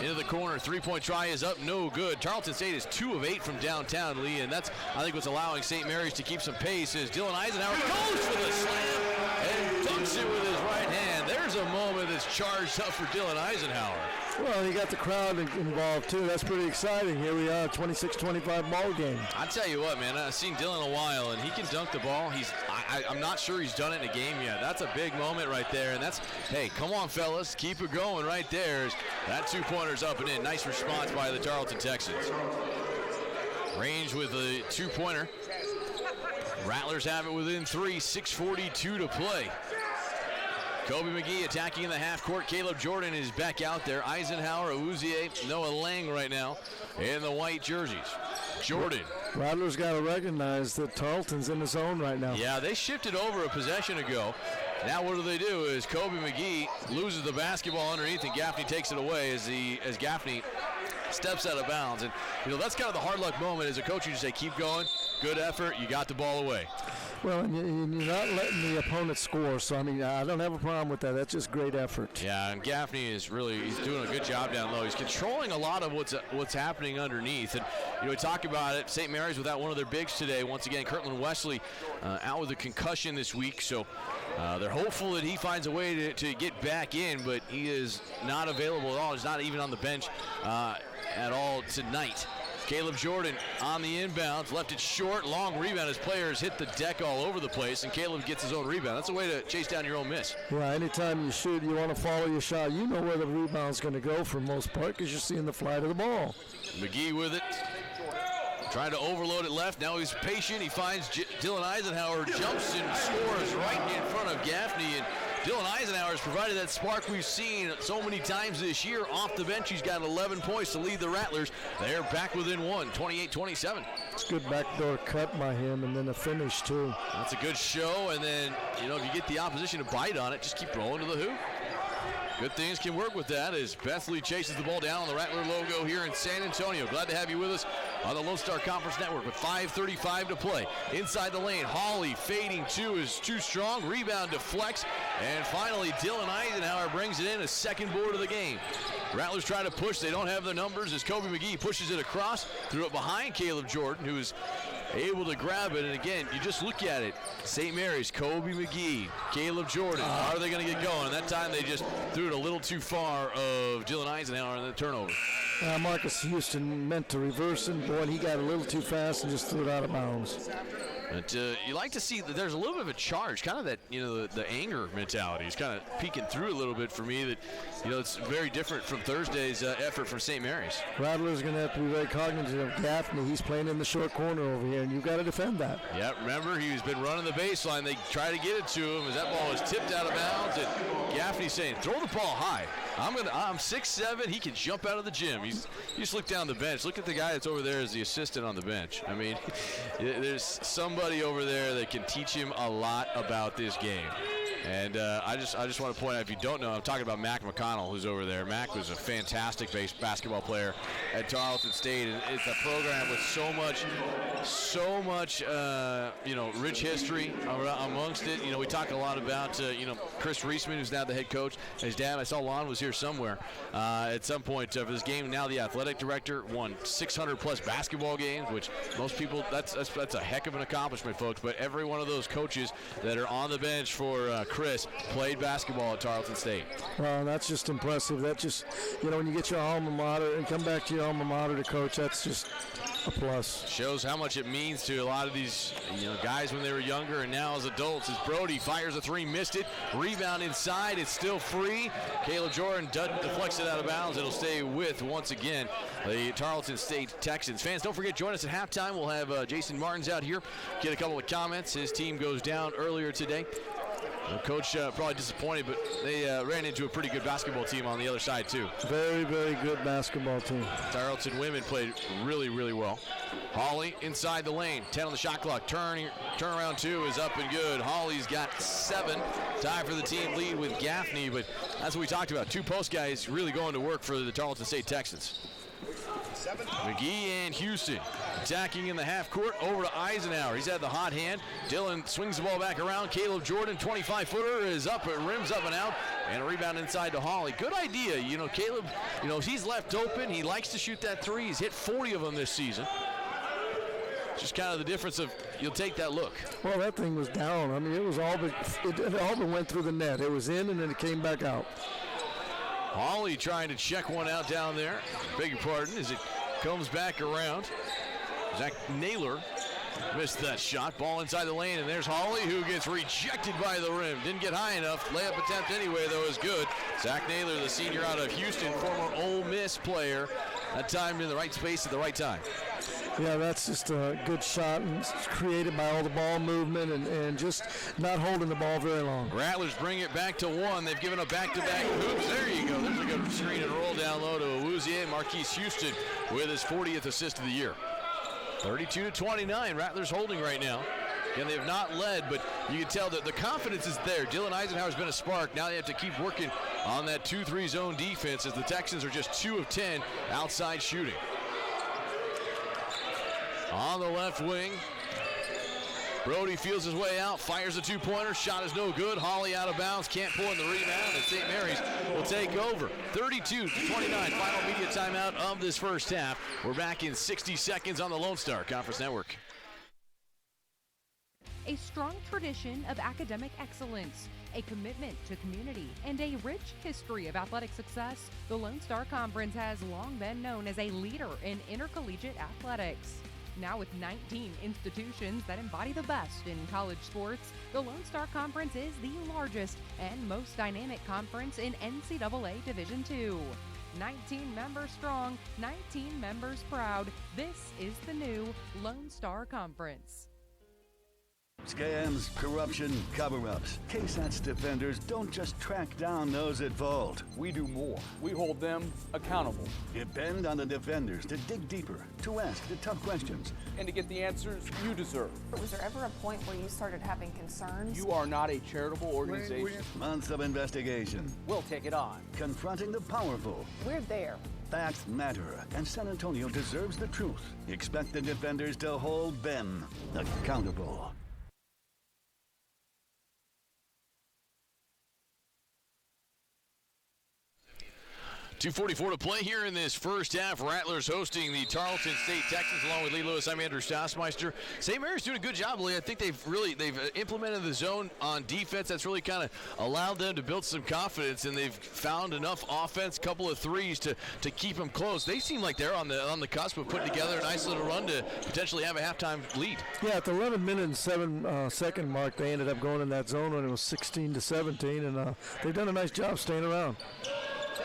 Into the corner, three-point try is up, no good. Tarleton State is 2 of 8 from downtown, Lee, and that's, I think, what's allowing St. Mary's to keep some pace as Dylan Eisenhower goes for the slam and dunks it with his right hand. There's a moment that's charged up for Dylan Eisenhower. Well, he got the crowd involved, too. That's pretty exciting. Here we are, 26-25 ball game. I tell you what, man, I've seen Dylan a while, and he can dunk the ball. I'm not sure he's done it in a game yet. That's a big moment right there, and that's, hey, come on, fellas, keep it going right there. That two-pointer's up and in. Nice response by the Tarleton Texans. Range with a two-pointer. Rattlers have it within 3, 6:42 to play. Kobe McGee attacking in the half court. Caleb Jordan is back out there. Eisenhower, Awuzie, Noah Lang right now in the white jerseys. Jordan. Rattlers got to recognize that Tarleton's in the zone right now. Yeah, they shifted over a possession ago. Now what do is Kobe McGee loses the basketball underneath and Gaffney takes it away as Gaffney steps out of bounds. And, that's kind of the hard luck moment as a coach. You just say, keep going, good effort, you got the ball away. Well, and you're not letting the opponent score, so, I don't have a problem with that. That's just great effort. Yeah, and Gaffney is he's doing a good job down low. He's controlling a lot of what's happening underneath. And, we talk about it, St. Mary's without one of their bigs today. Once again, Kirtland Wesley out with a concussion this week, so they're hopeful that he finds a way to get back in, but he is not available at all. He's not even on the bench at all tonight. Caleb Jordan on the inbounds, left it short, long rebound. His players hit the deck all over the place, and Caleb gets his own rebound. That's a way to chase down your own miss. Yeah, anytime you shoot, you want to follow your shot. You know where the rebound's going to go for the most part because you're seeing the flight of the ball. McGee with it. Trying to overload it left. Now he's patient. He finds Dylan Eisenhower, jumps and scores right in front of Gaffney. And Dylan Eisenhower has provided that spark we've seen so many times this year. Off the bench, he's got 11 points to lead the Rattlers. They're back within 1, 28-27. It's a good backdoor cut by him, and then a finish, too. That's a good show, and then, if you get the opposition to bite on it, just keep rolling to the hoop. Good things can work with that as Bethley chases the ball down on the Rattler logo here in San Antonio. Glad to have you with us on the Lone Star Conference Network with 5:35 to play. Inside the lane, Hawley fading two is too strong. Rebound deflects, and finally Dylan Eisenhower brings it in, a second board of the game. Rattlers try to push. They don't have the numbers as Kobe McGee pushes it across, threw it behind Caleb Jordan, who is able to grab it. And again, you just look at it. St. Mary's, Kobe McGee, Caleb Jordan. Are they going to get going? And that time they just threw it a little too far of Dylan Eisenhower and the turnover. Marcus Houston meant to reverse it. Boy, he got a little too fast and just threw it out of bounds. But you like to see that there's a little bit of a charge, kind of that, the anger mentality is kind of peeking through a little bit for me that, it's very different from Thursday's effort from St. Mary's. Rattlers going to have to be very cognizant of Gaffney. He's playing in the short corner over here, and you've got to defend that. Yeah, remember, he's been running the baseline. They try to get it to him as that ball is tipped out of bounds, and Gaffney's saying, throw the ball high. I'm 6'7", he can jump out of the gym. You just look down the bench. Look at the guy that's over there as the assistant on the bench. There's somebody over there that can teach him a lot about this game. And I just want to point out, if you don't know, I'm talking about Mac McConnell, who's over there. Mac was a fantastic basketball player at Tarleton State, and it's a program with so much, rich history amongst it. We talk a lot about, Chris Reisman, who's now the head coach. His dad, I saw Lon was here somewhere at some point for this game. Now the athletic director won 600-plus basketball games, which most people, that's a heck of an accomplishment, folks. But every one of those coaches that are on the bench for Chris played basketball at Tarleton State. Well, that's just impressive. That just, when you get your alma mater and come back to your alma mater to coach, that's just a plus. Shows how much it means to a lot of these guys when they were younger and now as adults. As Brody fires a three, missed it. Rebound inside, it's still free. Caleb Jordan deflects it out of bounds. It'll stay with, once again, the Tarleton State Texans. Fans, don't forget, join us at halftime. We'll have Jason Martins out here get a couple of comments. His team goes down earlier today. Well, Coach probably disappointed, but they ran into a pretty good basketball team on the other side, too. Very, very good basketball team. Tarleton women played really, really well. Hawley inside the lane, 10 on the shot clock. Turnaround 2 is up and good. Hawley's got 7. Tie for the team lead with Gaffney, but that's what we talked about. 2 post guys really going to work for the Tarleton State Texans. McGee and Houston attacking in the half court over to Eisenhower. He's had the hot hand. Dylan swings the ball back around. Caleb Jordan, 25-footer, is up, it rims up and out, and a rebound inside to Hawley. Good idea. Caleb, he's left open. He likes to shoot that 3. He's hit 40 of them this season. Just kind of the difference of you'll take that look. Well, that thing was down. I mean, it was all but went through the net. It was in and then it came back out. Hawley trying to check one out down there. Beg your pardon, as it comes back around. Zach Naylor missed that shot. Ball inside the lane, and there's Hawley, who gets rejected by the rim. Didn't get high enough. Layup attempt anyway, though, is good. Zach Naylor, the senior out of Houston, former Ole Miss player. That time in the right space at the right time. Yeah, that's just a good shot, and it's created by all the ball movement and just not holding the ball very long. Rattlers bring it back to 1. They've given a back-to-back hoops. There you go. There's a good screen and roll down low to Awuzie. Marquise Houston with his 40th assist of the year. 32-29. Rattlers holding right now. Again, they have not led, but you can tell that the confidence is there. Dylan Eisenhower's been a spark. Now they have to keep working on that 2-3 zone defense as the Texans are just 2 of 10 outside shooting. On the left wing, Brody feels his way out, fires a 2-pointer, shot is no good. Hawley out of bounds, can't pull in the rebound, and St. Mary's will take over. 32-29, final media timeout of this first half. We're back in 60 seconds on the Lone Star Conference Network. A strong tradition of academic excellence, a commitment to community, and a rich history of athletic success, the Lone Star Conference has long been known as a leader in intercollegiate athletics. Now with 19 institutions that embody the best in college sports, the Lone Star Conference is the largest and most dynamic conference in NCAA Division II. 19 members strong, 19 members proud. This is the new Lone Star Conference. Scams, corruption, cover-ups. KSAT's defenders don't just track down those at fault. We do more. We hold them accountable. Depend on the defenders to dig deeper, to ask the tough questions, and to get the answers you deserve. Was there ever a point where you started having concerns? You are not a charitable organization. Months of investigation. We'll take it on. Confronting the powerful. We're there. Facts matter, and San Antonio deserves the truth. Expect the defenders to hold them accountable. 2:44 to play here in this first half. Rattlers hosting the Tarleton State Texans along with Lee Lewis. I'm Andrew Stossmeister. St. Mary's doing a good job, Lee. I think they've implemented the zone on defense. That's really kind of allowed them to build some confidence, and they've found enough offense, couple of threes to keep them close. They seem like they're on the cusp of putting together a nice little run to potentially have a halftime lead. Yeah, at the 11-minute and 7-second mark, they ended up going in that zone when it was 16-17, and they've done a nice job staying around.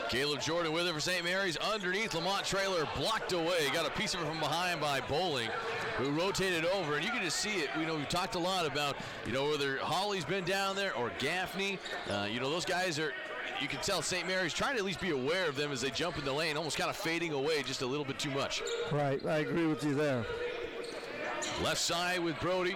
Caleb Jordan with it for St. Mary's. Underneath, Lamont Traylor blocked away. Got a piece of it from behind by Bowling, who rotated over. And you can just see it. We've talked a lot about, whether Hawley's been down there or Gaffney. Those guys are, you can tell St. Mary's trying to at least be aware of them as they jump in the lane, almost kind of fading away just a little bit too much. Right, I agree with you there. Left side with Brody.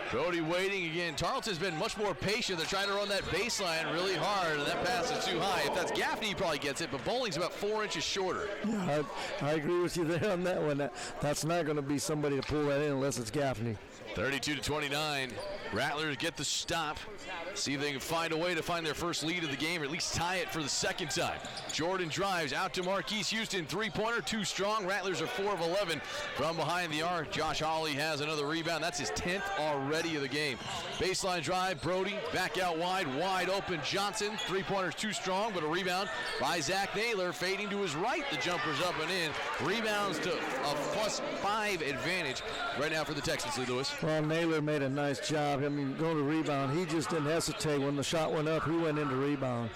Brody waiting again. Tarleton's been much more patient. They're trying to run that baseline really hard, and that pass is too high. If that's Gaffney, he probably gets it, but Bowling's about 4 inches shorter. Yeah, I agree with you there on that one. That's not going to be somebody to pull that in unless it's Gaffney. 32-29. Rattlers get the stop. See if they can find a way to find their first lead of the game, or at least tie it for the second time. Jordan drives out to Marquise Houston. Three-pointer, too strong. Rattlers are 4 of 11 from behind the arc. Josh Hawley has another rebound. That's his 10th already of the game. Baseline drive, Brody back out wide open. Johnson, three-pointer's too strong, but a rebound by Zach Naylor. Fading to his right, the jumper's up and in. Rebounds to a +5 advantage right now for the Texans, Lee Lewis. Well, Naylor made a nice job. I mean, going to rebound, he just didn't hesitate. When the shot went up, he went in to rebound.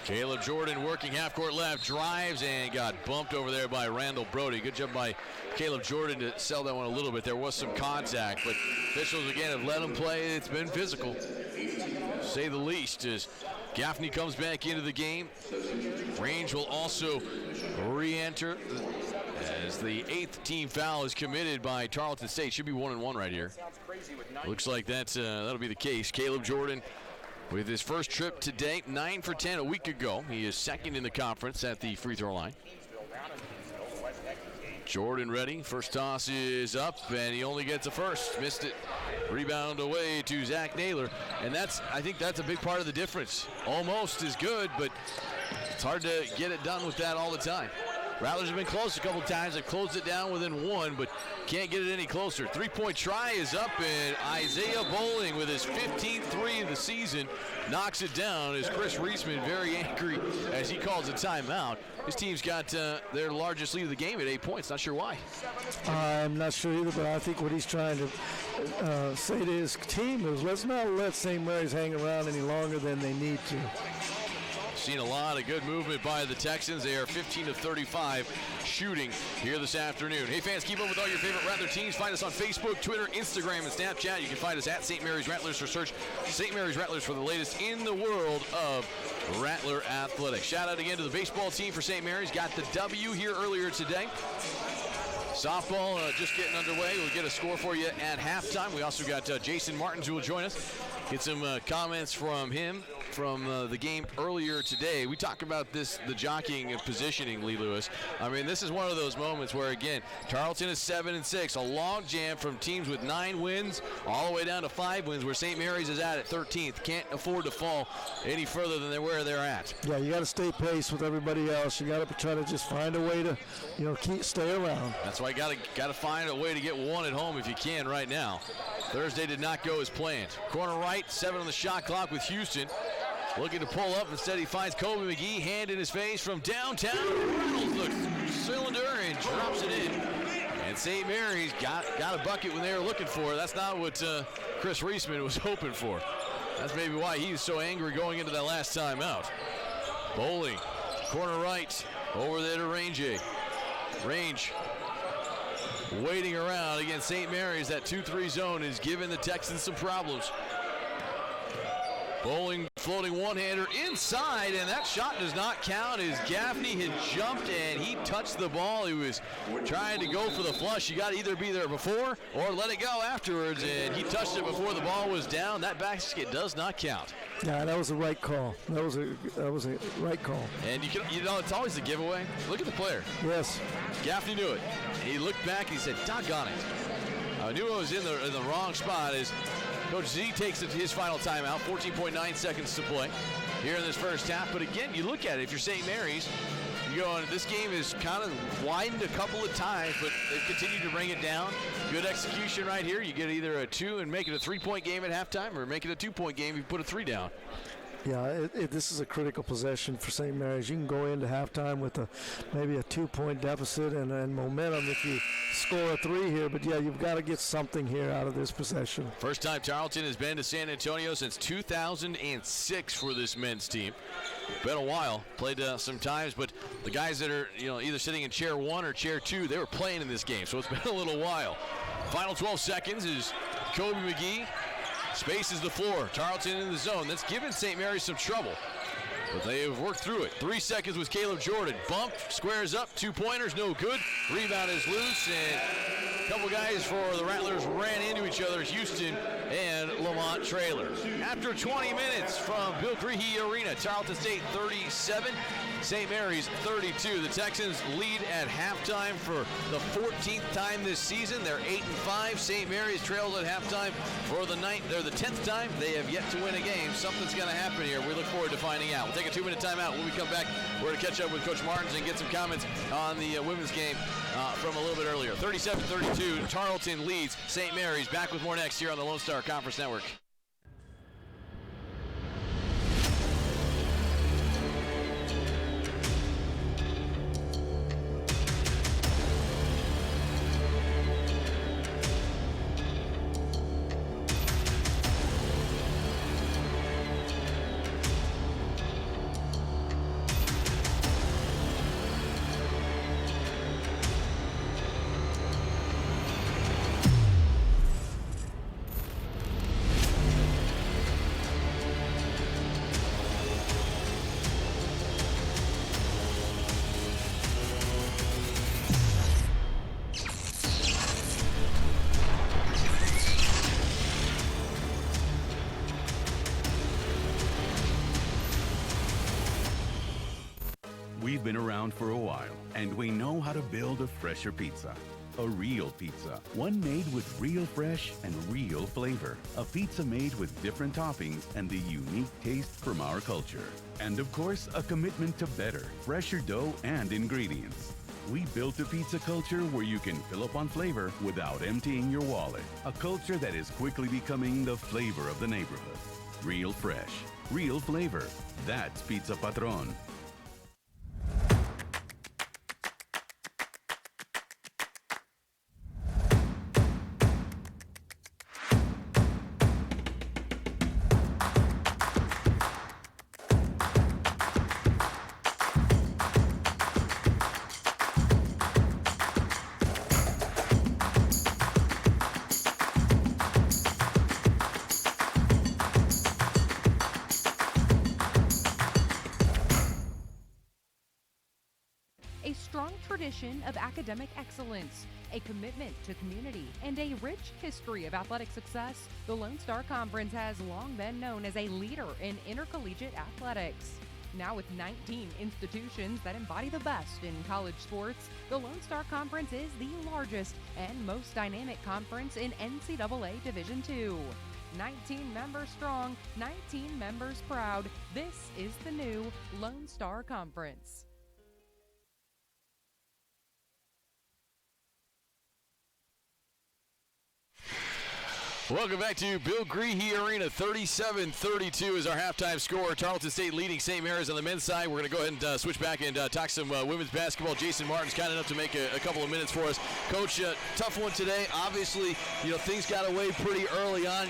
Caleb Jordan working half court left, drives and got bumped over there by Randall Brody. Good job by Caleb Jordan to sell that one a little bit. There was some contact, but officials again have let him play. It's been physical, to say the least, as Gaffney comes back into the game. Range will also re-enter as the 8th team foul is committed by Tarleton State. Should be 1-1 right here. Looks like that'll be the case. Caleb Jordan with his first trip to date, 9 for 10 a week ago. He is second in the conference at the free throw line. Jordan ready. First toss is up, and he only gets a first. Missed it. Rebound away to Zach Naylor. And I think that's a big part of the difference. Almost is good, but it's hard to get it done with that all the time. Rattlers have been close a couple times. They've closed it down within one, but can't get it any closer. Three-point try is up, and Isaiah Bowling with his 15th three of the season knocks it down as Chris Reisman very angry as he calls a timeout. His team's got their largest lead of the game at 8 points. Not sure why. I'm not sure either, but I think what he's trying to say to his team is let's not let St. Mary's hang around any longer than they need to. Seen a lot of good movement by the Texans. They are 15 of 35 shooting here this afternoon. Hey fans, keep up with all your favorite Rattler teams. Find us on Facebook, Twitter, Instagram, and Snapchat. You can find us at St. Mary's Rattlers or search St. Mary's Rattlers for the latest in the world of Rattler athletics. Shout out again to the baseball team for St. Mary's. Got the W here earlier today. Softball just getting underway. We'll get a score for you at halftime. We also got Jason Martins who will join us. Get some comments from him from the game earlier today. We talk about the jockeying and positioning, Lee Lewis. I mean, this is one of those moments where, again, Tarleton is 7-6, a log jam from teams with 9 wins all the way down to 5 wins, where St. Mary's is at 13th. Can't afford to fall any further than where they're at. Yeah, you got to stay pace with everybody else. You got to try to just find a way to, stay around. That's why you got to find a way to get one at home if you can right now. Thursday did not go as planned. Corner right, 7 on the shot clock with Houston. Looking to pull up. Instead, he finds Kobe McGee, hand in his face from downtown. Rattles the cylinder and drops it in. And St. Mary's got a bucket when they were looking for it. That's not what Chris Reisman was hoping for. That's maybe why he's so angry going into that last timeout. Bowling, corner right, over there to Range. Range waiting around against St. Mary's. That 2-3 zone is giving the Texans some problems. Bowling floating one-hander inside, and that shot does not count as Gaffney had jumped and he touched the ball. He was trying to go for the flush. You got to either be there before or let it go afterwards, and he touched it before the ball was down. That basket does not count. Yeah, that was the right call. That was a right call. And it's always a giveaway. Look at the player. Yes. Gaffney knew it. He looked back and he said, doggone it. I knew I was in the wrong spot as Coach Z takes it to his final timeout, 14.9 seconds to play here in this first half. But again, you look at it, if you're St. Mary's, you go, this game is kind of widened a couple of times, but they've continued to bring it down. Good execution right here. You get either a 2 and make it a 3-point game at halftime, or make it a 2-point game if you put a 3 down. Yeah, this is a critical possession for St. Mary's. You can go into halftime with maybe a 2-point deficit and momentum if you score a 3 here. But, yeah, you've got to get something here out of this possession. First time Tarleton has been to San Antonio since 2006 for this men's team. Been a while. Played some times, but the guys that are either sitting in chair 1 or chair 2, they were playing in this game, so it's been a little while. Final 12 seconds is Kobe McGee. Spaces the floor. Tarleton in the zone. That's given St. Mary's some trouble, but they have worked through it. 3 seconds with Caleb Jordan. Bump, squares up, 2-pointers, no good. Rebound is loose, and a couple guys for the Rattlers ran into each other, Houston and Lamont Traylor. After 20 minutes from Bill Greehey Arena, Tarleton State 37, St. Mary's 32. The Texans lead at halftime for the 14th time this season. They're 8-5. St. Mary's trails at halftime for the 10th time. They have yet to win a game. Something's going to happen here. We look forward to finding out. We'll take a 2-minute timeout. When we come back, we're going to catch up with Coach Martins and get some comments on the women's game from a little bit earlier. 37-32. Tarleton leads St. Mary's. Back with more next here on the Lone Star Conference Network. We've been around for a while, and we know how to build a fresher pizza. A real pizza, one made with real fresh and real flavor. A pizza made with different toppings and the unique taste from our culture. And of course, a commitment to better, fresher dough and ingredients. We built a pizza culture where you can fill up on flavor without emptying your wallet. A culture that is quickly becoming the flavor of the neighborhood. Real fresh, real flavor. That's Pizza Patron. A strong tradition of academic excellence, a commitment to community, and a rich history of athletic success, the Lone Star Conference has long been known as a leader in intercollegiate athletics. Now with 19 institutions that embody the best in college sports, the Lone Star Conference is the largest and most dynamic conference in NCAA Division II. 19 members strong, 19 members proud. This is the new Lone Star Conference. Welcome back to Bill Greehey Arena. 37-32 is our halftime score. Tarleton State leading St. Mary's on the men's side. We're going to go ahead and switch back and talk some women's basketball. Jason Martin's kind enough to make a couple of minutes for us. Coach, tough one today. Obviously, things got away pretty early on.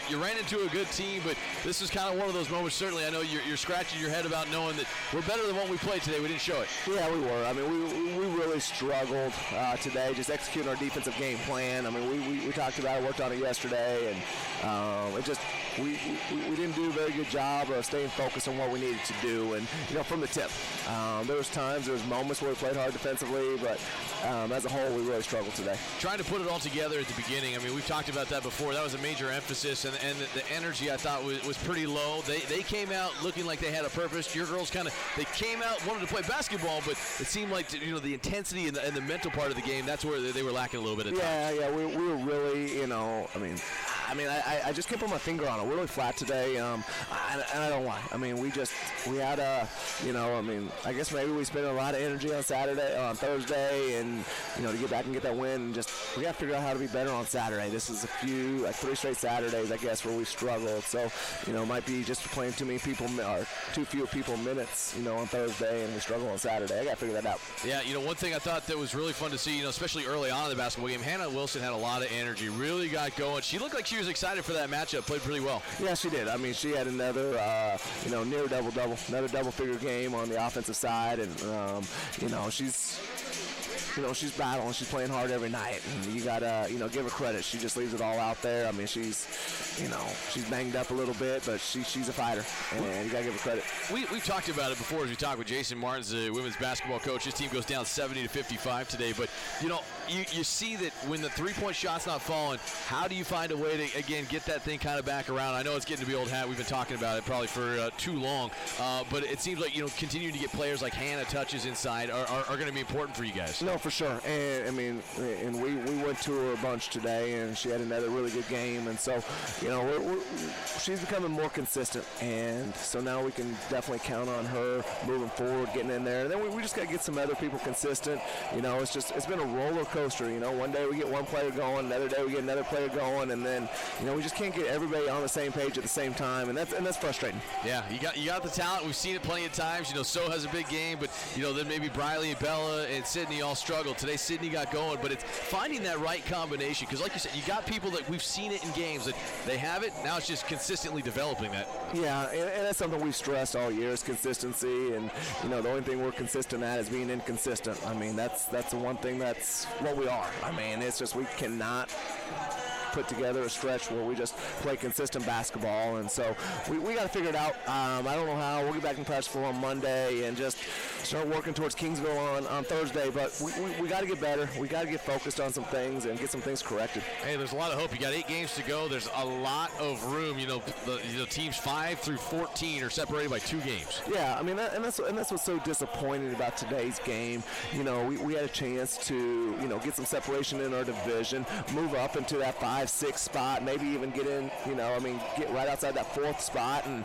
You ran into a good team, but this is kind of one of those moments. Certainly, I know you're scratching your head about knowing that we're better than what we played today. We didn't show it. Yeah, we were. I mean, we really struggled today, just executing our defensive game plan. I mean, we talked about it, worked on it yesterday. And we didn't do a very good job of staying focused on what we needed to do. And from the tip, there was moments where we played hard defensively, but as a whole, we really struggled today. Trying to put it all together at the beginning. I mean, we've talked about that before. That was a major emphasis, and the energy I thought was pretty low. They came out looking like they had a purpose. Your girls they came out wanted to play basketball, but it seemed like the intensity and the mental part of the game. That's where they were lacking a little bit of time. Yeah, we were really I just can't put my finger on it. We're really flat today, and I don't know why. I mean, we had I guess maybe we spent a lot of energy on Thursday, and to get back and get that win, and we got to figure out how to be better on Saturday. This is 3 straight Saturdays, I guess, where we struggled. So, it might be just playing too few people minutes, on Thursday, and we struggle on Saturday. I got to figure that out. Yeah, one thing I thought that was really fun to see, especially early on in the basketball game, Hannah Wilson had a lot of energy, really got going. She looked like she was excited for that matchup, played pretty well. Yeah, she did. I mean, she had another, near double-double, another double-figure game on the offensive side, and, she's battling. She's playing hard every night, and you gotta, give her credit. She just leaves it all out there. I mean, she's banged up a little bit, but she's a fighter, and you gotta give her credit. We've talked about it before as we talked with Jason Martins, the women's basketball coach. His team goes down 70-55 today, but you see that when the three-point shot's not falling, how do you find a way to again get that thing kind of back around? I know it's getting to be old hat. We've been talking about it probably for too long, but it seems like continuing to get players like Hannah touches inside are going to be important for you guys. No, for sure. And I mean, we went to her a bunch today, and she had another really good game. And so, she's becoming more consistent. And so now we can definitely count on her moving forward, getting in there. And then we just got to get some other people consistent. It's been a roller coaster. One day we get one player going, another day we get another player going, and then we just can't get everybody on the same page at the same time, and that's frustrating. Yeah, you got the talent. We've seen it plenty of times. So has a big game, but then maybe Briley, Bella, and Sydney all struggled. Today Sydney got going, but it's finding that right combination, because like you said, you got people that we've seen it in games that they have it. Now it's just consistently developing that. Yeah, and that's something we've stressed all year is consistency, and the only thing we're consistent at is being inconsistent. I mean, that's the one thing that's what we are. I mean, it's just we cannot put together a stretch where we just play consistent basketball, and so we got to figure it out. I don't know how. We'll get back in practice for on Monday and just start working towards Kingsville on Thursday, but we got to get better. We got to get focused on some things and get some things corrected. Hey, there's a lot of hope. You got 8 games to go. There's a lot of room. The teams 5 through 14 are separated by 2 games. Yeah, I mean, that's what's so disappointing about today's game. We had a chance to, get some separation in our division, move up into that 5-6 spot, maybe even get in, get right outside that 4th spot, and,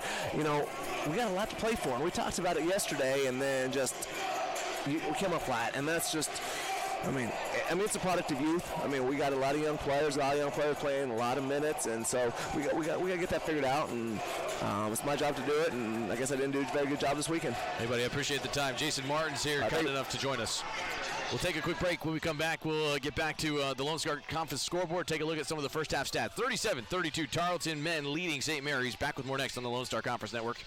we got a lot to play for. And we talked about it yesterday, and then we came up flat, and that's just. I mean, it's a product of youth. I mean, we got a lot of young players playing a lot of minutes, and so we got to get that figured out. And it's my job to do it. And I guess I didn't do a very good job this weekend. Hey, buddy, I appreciate the time. Jason Martin's here, kind enough to join us. We'll take a quick break. When we come back, we'll get back to the Lone Star Conference scoreboard. Take a look at some of the first half stats. 37-32, Tarleton men leading St. Mary's. Back with more next on the Lone Star Conference Network.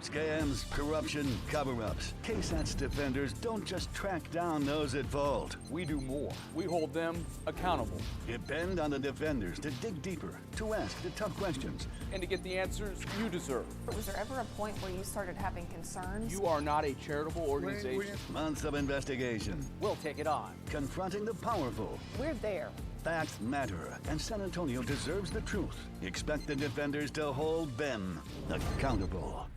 Scams, corruption, cover-ups. KSAT's defenders don't just track down those at fault. We do more. We hold them accountable. Depend on the defenders to dig deeper, to ask the tough questions, and to get the answers you deserve. Was there ever a point where you started having concerns? You are not a charitable organization. Months of investigation. We'll take it on. Confronting the powerful. We're there. Facts matter, and San Antonio deserves the truth. Expect the defenders to hold them accountable.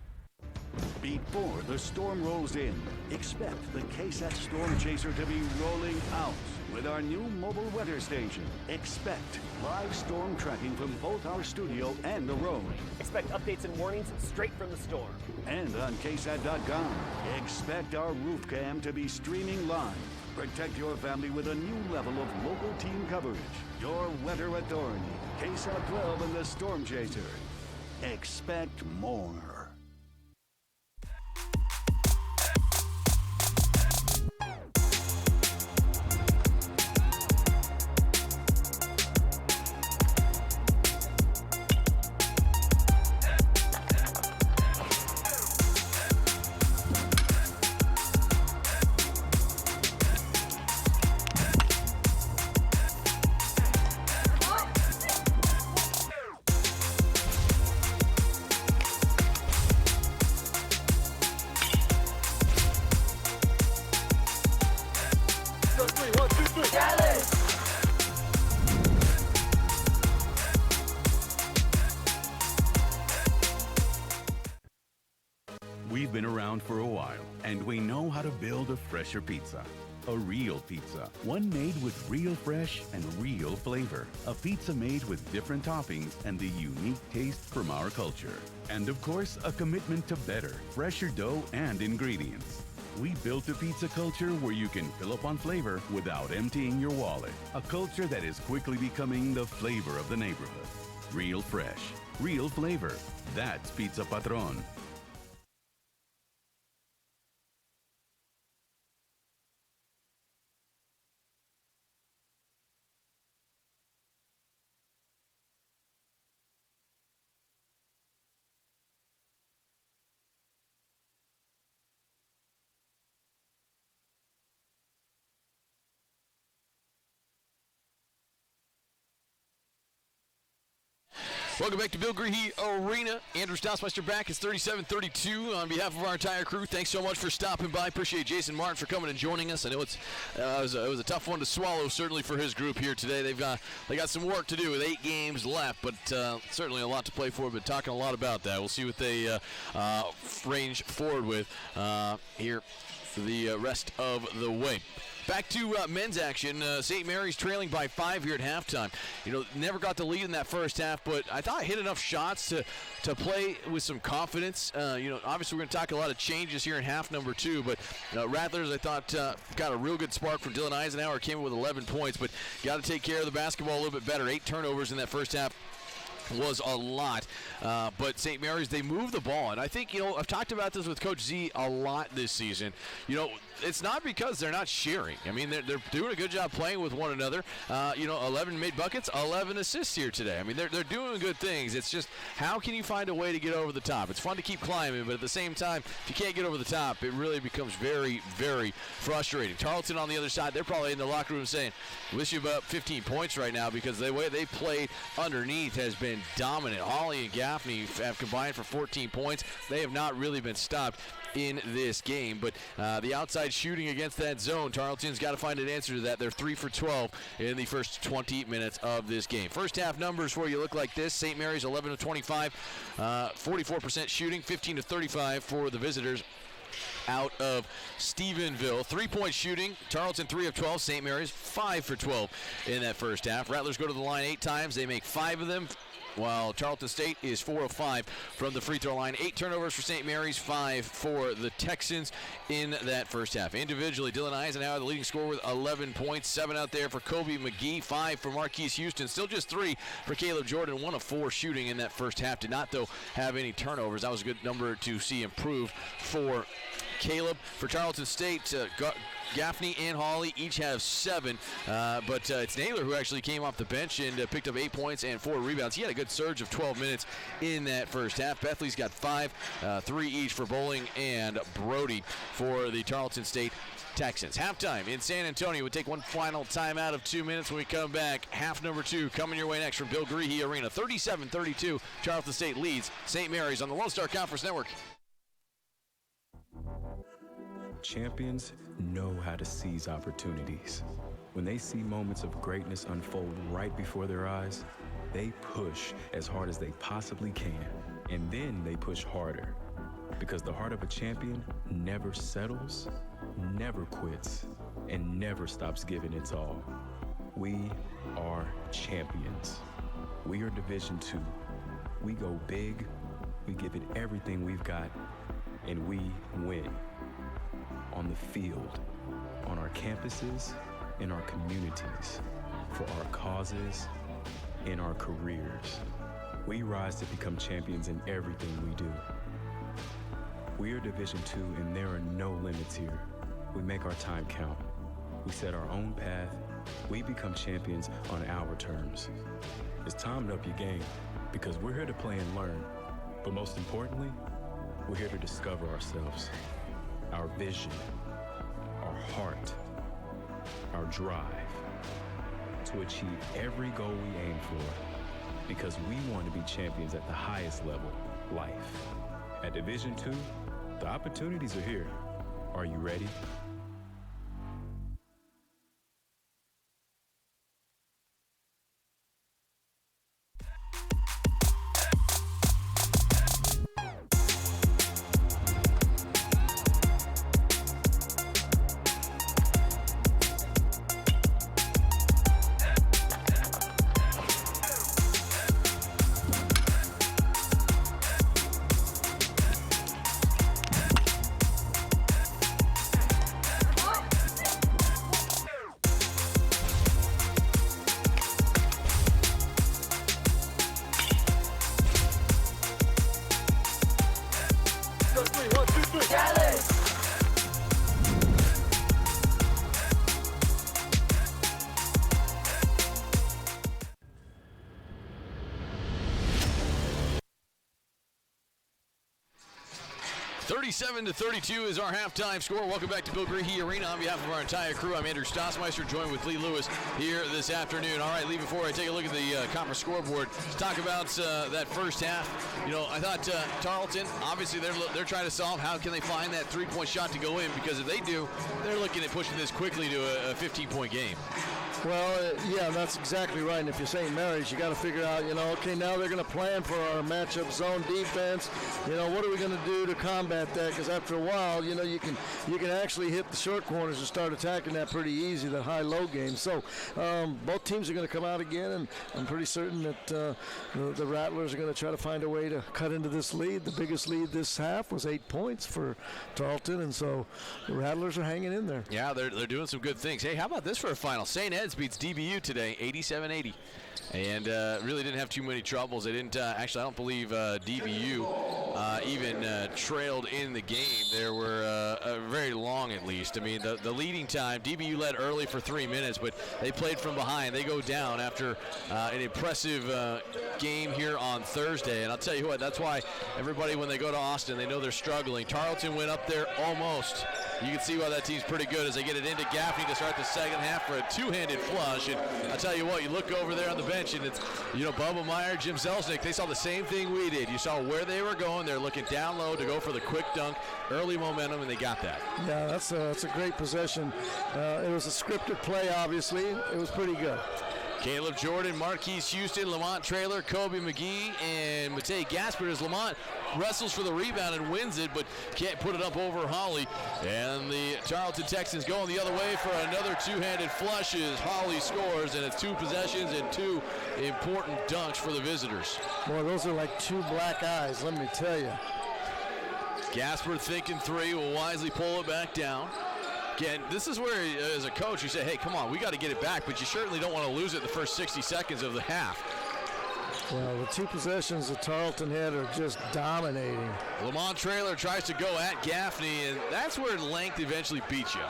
Before the storm rolls in, expect the KSAT Storm Chaser to be rolling out with our new mobile weather station. Expect live storm tracking from both our studio and the road. Expect updates and warnings straight from the storm. And on KSAT.com, expect our roof cam to be streaming live. Protect your family with a new level of local team coverage. Your weather authority, KSAT 12 and the Storm Chaser. Expect more. We've been around for a while, and we know how to build a fresher pizza. A real pizza, one made with real fresh and real flavor. A pizza made with different toppings and the unique taste from our culture. And of course, a commitment to better, fresher dough and ingredients. We built a pizza culture where you can fill up on flavor without emptying your wallet. A culture that is quickly becoming the flavor of the neighborhood. Real fresh, real flavor. That's Pizza Patron. Welcome back to Bill Greehey Arena. Andrew Stossmeister back. It's 37-32 on behalf of our entire crew. Thanks so much for stopping by. Appreciate Jason Martin for coming and joining us. I know it was a tough one to swallow, certainly for his group here today. They got some work to do with 8 games left, but certainly a lot to play for. Been talking a lot about that. We'll see what they range forward with here for the rest of the way. Back to men's action. St. Mary's trailing by 5 here at halftime. Never got the lead in that first half, but I thought hit enough shots to play with some confidence. Obviously we're going to talk a lot of changes here in half number 2, but Rattlers I thought got a real good spark from Dylan Eisenhower. Came in with 11 points, but got to take care of the basketball a little bit better. 8 turnovers in that first half was a lot, but St. Mary's, they moved the ball, and I think, I've talked about this with Coach Z a lot this season. it's not because they're not sharing. I mean, they're doing a good job playing with one another. 11 made buckets, 11 assists here today. I mean, they're doing good things. It's just how can you find a way to get over the top? It's fun to keep climbing, but at the same time, if you can't get over the top, it really becomes very, very frustrating. Tarleton on the other side, they're probably in the locker room saying, wish you about 15 points right now, because the way they played underneath has been dominant. Hawley and Gaffney have combined for 14 points. They have not really been stopped in this game, but the outside shooting against that zone, Tarleton's got to find an answer to that. They're 3 for 12 in the first 20 minutes of this game. First half numbers for you look like this. St. Mary's 11 of 25, 44% shooting, 15 to 35 for the visitors out of Stephenville. 3-point shooting, Tarleton 3 of 12, St. Mary's 5 for 12 in that first half. Rattlers go to the line 8 times. They make 5 of them, while Tarleton State is 4 of 5 from the free throw line. 8 turnovers for St. Mary's, 5 for the Texans in that first half. Individually, Dylan Eisenhower, the leading scorer with 11 points, 7 out there for Kobe McGee, 5 for Marquise Houston, still just 3 for Caleb Jordan, 1 of 4 shooting in that first half. Did not, though, have any turnovers. That was a good number to see improved for Caleb. For Tarleton State, Gaffney and Hawley each have 7, but it's Naylor who actually came off the bench and picked up 8 points and 4 rebounds. He had a good surge of 12 minutes in that first half. Bethley's got 5, 3 each for Bowling and Brody for the Tarleton State Texans. Halftime in San Antonio. We'll take one final timeout of 2 minutes when we come back. Half number 2 coming your way next from Bill Greehey Arena. 37-32, Tarleton State leads St. Mary's on the Lone Star Conference Network. Champions know how to seize opportunities. When they see moments of greatness unfold right before their eyes, they push as hard as they possibly can, and then they push harder. Because the heart of a champion never settles, never quits, and never stops giving its all. We are champions. We are Division II. We go big, we give it everything we've got, and we win. On the field, on our campuses, in our communities, for our causes, in our careers. We rise to become champions in everything we do. We are Division II, and there are no limits here. We make our time count. We set our own path. We become champions on our terms. It's time to up your game, because we're here to play and learn. But most importantly, we're here to discover ourselves. Our vision, our heart, our drive to achieve every goal we aim for, because we want to be champions at the highest level, life. At Division II, the opportunities are here. Are you ready? Dallas! 37-32 is our halftime score. Welcome back to Bill Greehey Arena. On behalf of our entire crew, I'm Andrew Stossmeister, joined with Lee Lewis here this afternoon. All right, Lee, before I take a look at the conference scoreboard, let's talk about that first half. You know, I thought Tarleton, obviously they're trying to solve how can they find that three-point shot to go in, because if they do, they're looking at pushing this quickly to a 15-point game. Well, yeah, that's exactly right. And if you're St. Mary's, you got to figure out, okay, now they're going to plan for our matchup zone defense. What are we going to do to combat that? Because after a while, you can actually hit the short corners and start attacking that pretty easy, the high-low game. So both teams are going to come out again, and I'm pretty certain that the Rattlers are going to try to find a way to cut into this lead. The biggest lead this half was 8 points for Tarleton, and so the Rattlers are hanging in there. Yeah, they're doing some good things. Hey, how about this for a final? St. Ed's beats DBU today, 87-80. And really didn't have too many troubles. They didn't actually, I don't believe DBU even trailed in the game. There were very long, at least. I mean, the leading time, DBU led early for 3 minutes, but they played from behind. They go down after an impressive game here on Thursday. And I'll tell you what, that's why everybody, when they go to Austin, they know they're struggling. Tarleton went up there almost. You can see why that team's pretty good as they get it into Gaffney to start the second half for a two-handed flush. And I'll tell you what, you look over there on the bench, and it's, Bubba Meyer, Jim Zelznick, they saw the same thing we did. You saw where they were going. They're looking down low to go for the quick dunk, early momentum, and they got that. Yeah, that's a great possession. It was a scripted play, obviously. It was pretty good. Caleb Jordan, Marquise Houston, Lamont Traylor, Kobe McGee, and Matei Gaspard as Lamont wrestles for the rebound and wins it, but can't put it up over Holly. And the Tarleton Texans going the other way for another two-handed flush as Holly scores, and it's 2 possessions and 2 important dunks for the visitors. Boy, those are like 2 black eyes, let me tell you. Gaspard thinking 3, will wisely pull it back down. Again, this is where, as a coach, you say, hey, come on, we got to get it back, but you certainly don't want to lose it in the first 60 seconds of the half. Well, the 2 possessions that Tarleton had are just dominating. Lamont Traylor tries to go at Gaffney, and that's where length eventually beats you.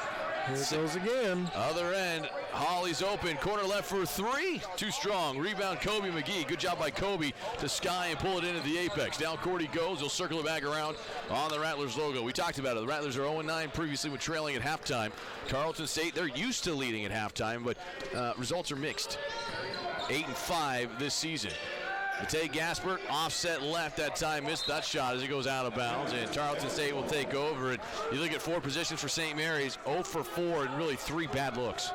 Here it goes again. Other end, Holly's open, corner left for 3, too strong. Rebound, Kobe McGee. Good job by Kobe to sky and pull it into the apex. Down court he goes. He'll circle it back around on the Rattlers logo. We talked about it. The Rattlers are 0-9 previously when trailing at halftime. Tarleton State, they're used to leading at halftime, but results are mixed. 8-5 this season. Matei Gaspard, offset left that time, missed that shot as it goes out of bounds, and Tarleton State will take over. And you look at 4 positions for St. Mary's, 0 for 4, and really 3 bad looks.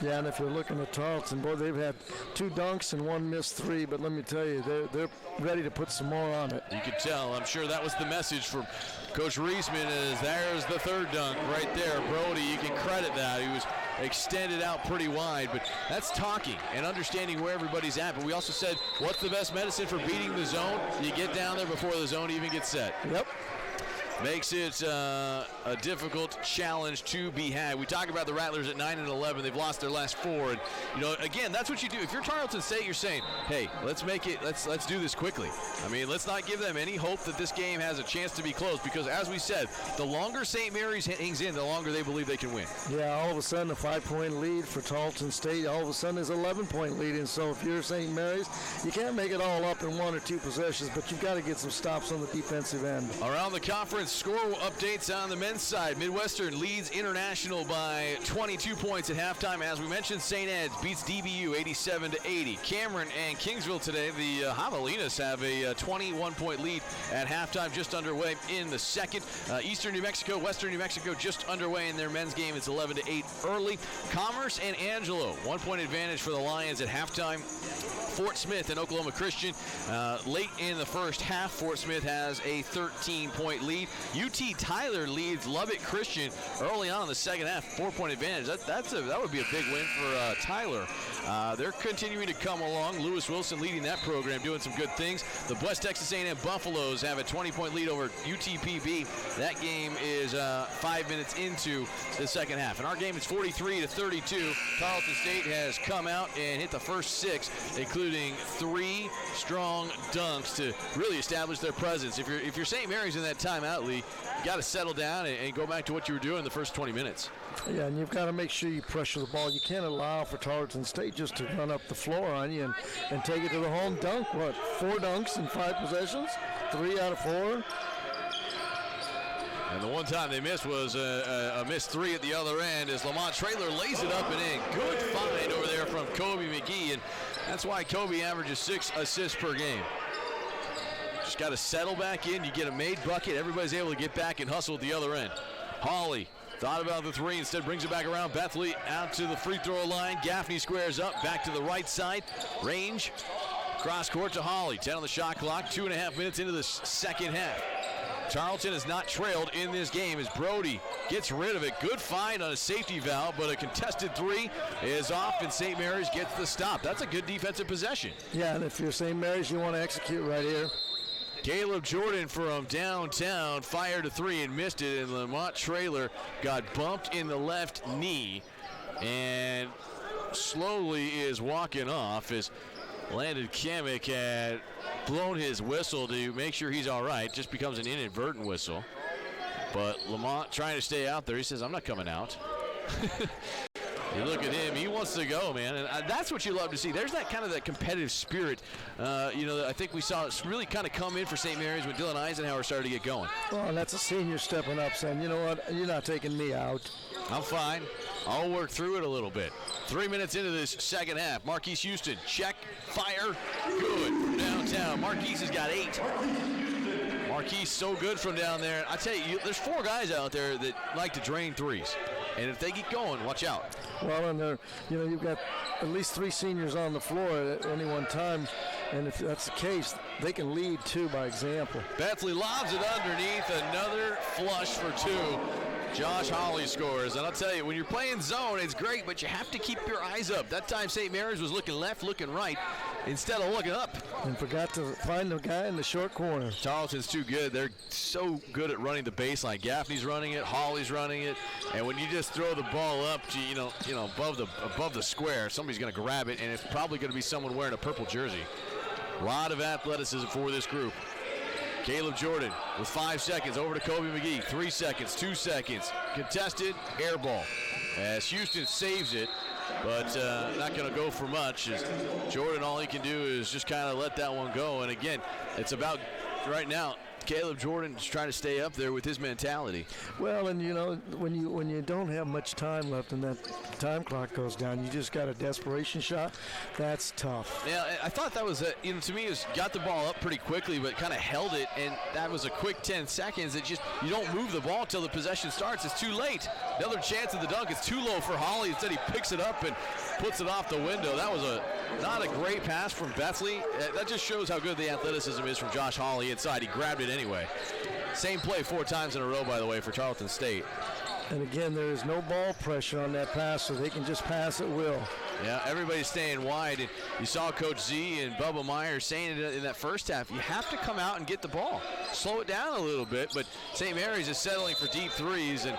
Yeah, and if you're looking at Tarleton, boy, they've had 2 dunks and 1 missed 3, but let me tell you, they're ready to put some more on it. You could tell. I'm sure that was the message from Coach Reisman, as there's the 3rd dunk right there. Brody, you can credit that. He was extended out pretty wide, but that's talking and understanding where everybody's at. But we also said, what's the best medicine for beating the zone? You get down there before the zone even gets set. Yep. Makes it a difficult challenge to be had. We talk about the Rattlers at 9-11. They've lost their last 4. And, again, that's what you do. If you're Tarleton State, you're saying, hey, let's make it, let's do this quickly. I mean, let's not give them any hope that this game has a chance to be close, because, as we said, the longer St. Mary's hangs in, the longer they believe they can win. Yeah, all of a sudden a 5-point lead for Tarleton State. All of a sudden there's an 11-point lead. And so if you're St. Mary's, you can't make it all up in 1 or 2 possessions, but you've got to get some stops on the defensive end. Around the conference, score updates on the men's side. Midwestern leads International by 22 points at halftime. As we mentioned, St. Ed's beats DBU 87-80. Cameron and Kingsville today, the Javelinas have a 21-point lead at halftime, just underway in the second. Eastern New Mexico, Western New Mexico just underway in their men's game. It's 11-8 early. Commerce and Angelo, 1-point advantage for the Lions at halftime. Fort Smith and Oklahoma Christian late in the first half. Fort Smith has a 13-point lead. UT Tyler leads Lubbock Christian early on in the second half, 4-point advantage. That would be a big win for Tyler. They're continuing to come along. Lewis Wilson leading that program, doing some good things. The West Texas A&M Buffaloes have a 20-point lead over UTPB. That game is 5 minutes into the second half. In our game, it's 43-32. Tarleton State has come out and hit the first 6, including 3 strong dunks to really establish their presence. If you're St. Mary's in that timeout, Lee, you got to settle down and go back to what you were doing in the first 20 minutes. Yeah, and you've got to make sure you pressure the ball. You can't allow for Tarleton State just to run up the floor on you and take it to the home dunk. 4 dunks in 5 possessions? 3 out of 4? And the one time they missed was a missed 3 at the other end as Lamont Traylor lays it up and in. Good find over there from Kobe McGee, and that's why Kobe averages 6 assists per game. Just got to settle back in. You get a made bucket. Everybody's able to get back and hustle at the other end. Hawley thought about the 3, instead brings it back around. Bethley out to the free throw line. Gaffney squares up, back to the right side. Range, cross court to Hawley. 10 on the shot clock, 2.5 minutes into the second half. Tarleton has not trailed in this game as Brody gets rid of it. Good find on a safety valve, but a contested 3 is off, and St. Mary's gets the stop. That's a good defensive possession. Yeah, and if you're St. Mary's, you want to execute right here. Caleb Jordan from downtown fired a 3 and missed it, and Lamont Traylor got bumped in the left knee and slowly is walking off as Landon Kamek had blown his whistle to make sure he's all right. Just becomes an inadvertent whistle. But Lamont trying to stay out there. He says, I'm not coming out. You look at him, he wants to go, man, and that's what you love to see. There's that kind of that competitive spirit, I think we saw it really kind of come in for St. Mary's when Dylan Eisenhower started to get going. Well, and that's a senior stepping up saying, you know what, you're not taking me out. I'm fine. I'll work through it a little bit. 3 minutes into this second half, Marquise Houston, check, fire, good from downtown. Marquise has got 8. Marquise so good from down there. I tell you, there's 4 guys out there that like to drain threes. And if they get going, watch out. Well, and you've got at least 3 seniors on the floor at any one time, and if that's the case, they can lead too by example. Bethley lobs it underneath, another flush for 2. Josh Hawley scores, and I'll tell you, when you're playing zone, it's great, but you have to keep your eyes up. That time St. Mary's was looking left, looking right, instead of looking up. And forgot to find the guy in the short corner. Tarleton's too good. They're so good at running the baseline. Gaffney's running it, Hawley's running it, and when you just throw the ball up to, above the square, somebody's going to grab it, and it's probably going to be someone wearing a purple jersey. A lot of athleticism for this group. Caleb Jordan with 5 seconds over to Kobe McGee. 3 seconds, 2 seconds. Contested, air ball. As Houston saves it, but not going to go for much. As Jordan, all he can do is just kind of let that one go. And again, it's about right now, Caleb Jordan is trying to stay up there with his mentality. Well, and when you don't have much time left and that time clock goes down, you just got a desperation shot. That's tough. Yeah, I thought that was to me, is got the ball up pretty quickly, but kind of held it, and that was a quick 10 seconds. It just, you don't move the ball until the possession starts. It's too late. Another chance at the dunk. It's too low for Hawley. Instead, he picks it up and puts it off the window. That was not a great pass from Bethley. That just shows how good the athleticism is from Josh Hawley inside. He grabbed it anyway. Same play 4 times in a row, by the way, for Tarleton State. And again, there is no ball pressure on that pass, so they can just pass at will. Yeah, everybody's staying wide. And you saw Coach Z and Bubba Meyer saying it in that first half. You have to come out and get the ball. Slow it down a little bit, but St. Mary's is settling for deep threes, and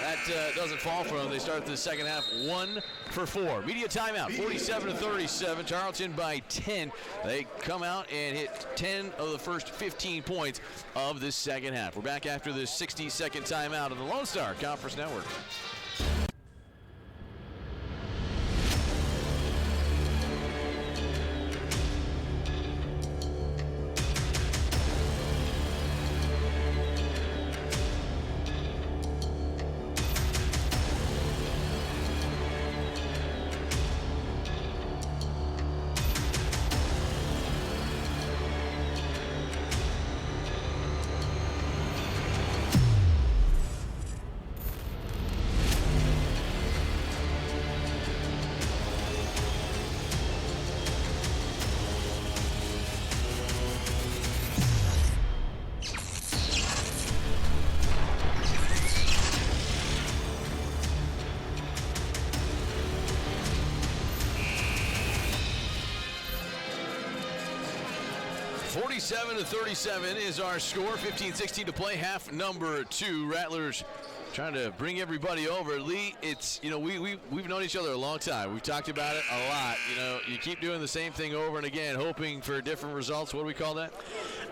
that doesn't fall for them. They start the second half 1 for 4. Media timeout, 47-37. Tarleton by 10. They come out and hit 10 of the first 15 points of this second half. We're back after this 60-second timeout on the Lone Star Conference Network. .37 is our score. 15-16 to play. Half number 2. Rattlers trying to bring everybody over. Lee, it's we've known each other a long time. We've talked about it a lot. You keep doing the same thing over and again, hoping for different results. What do we call that?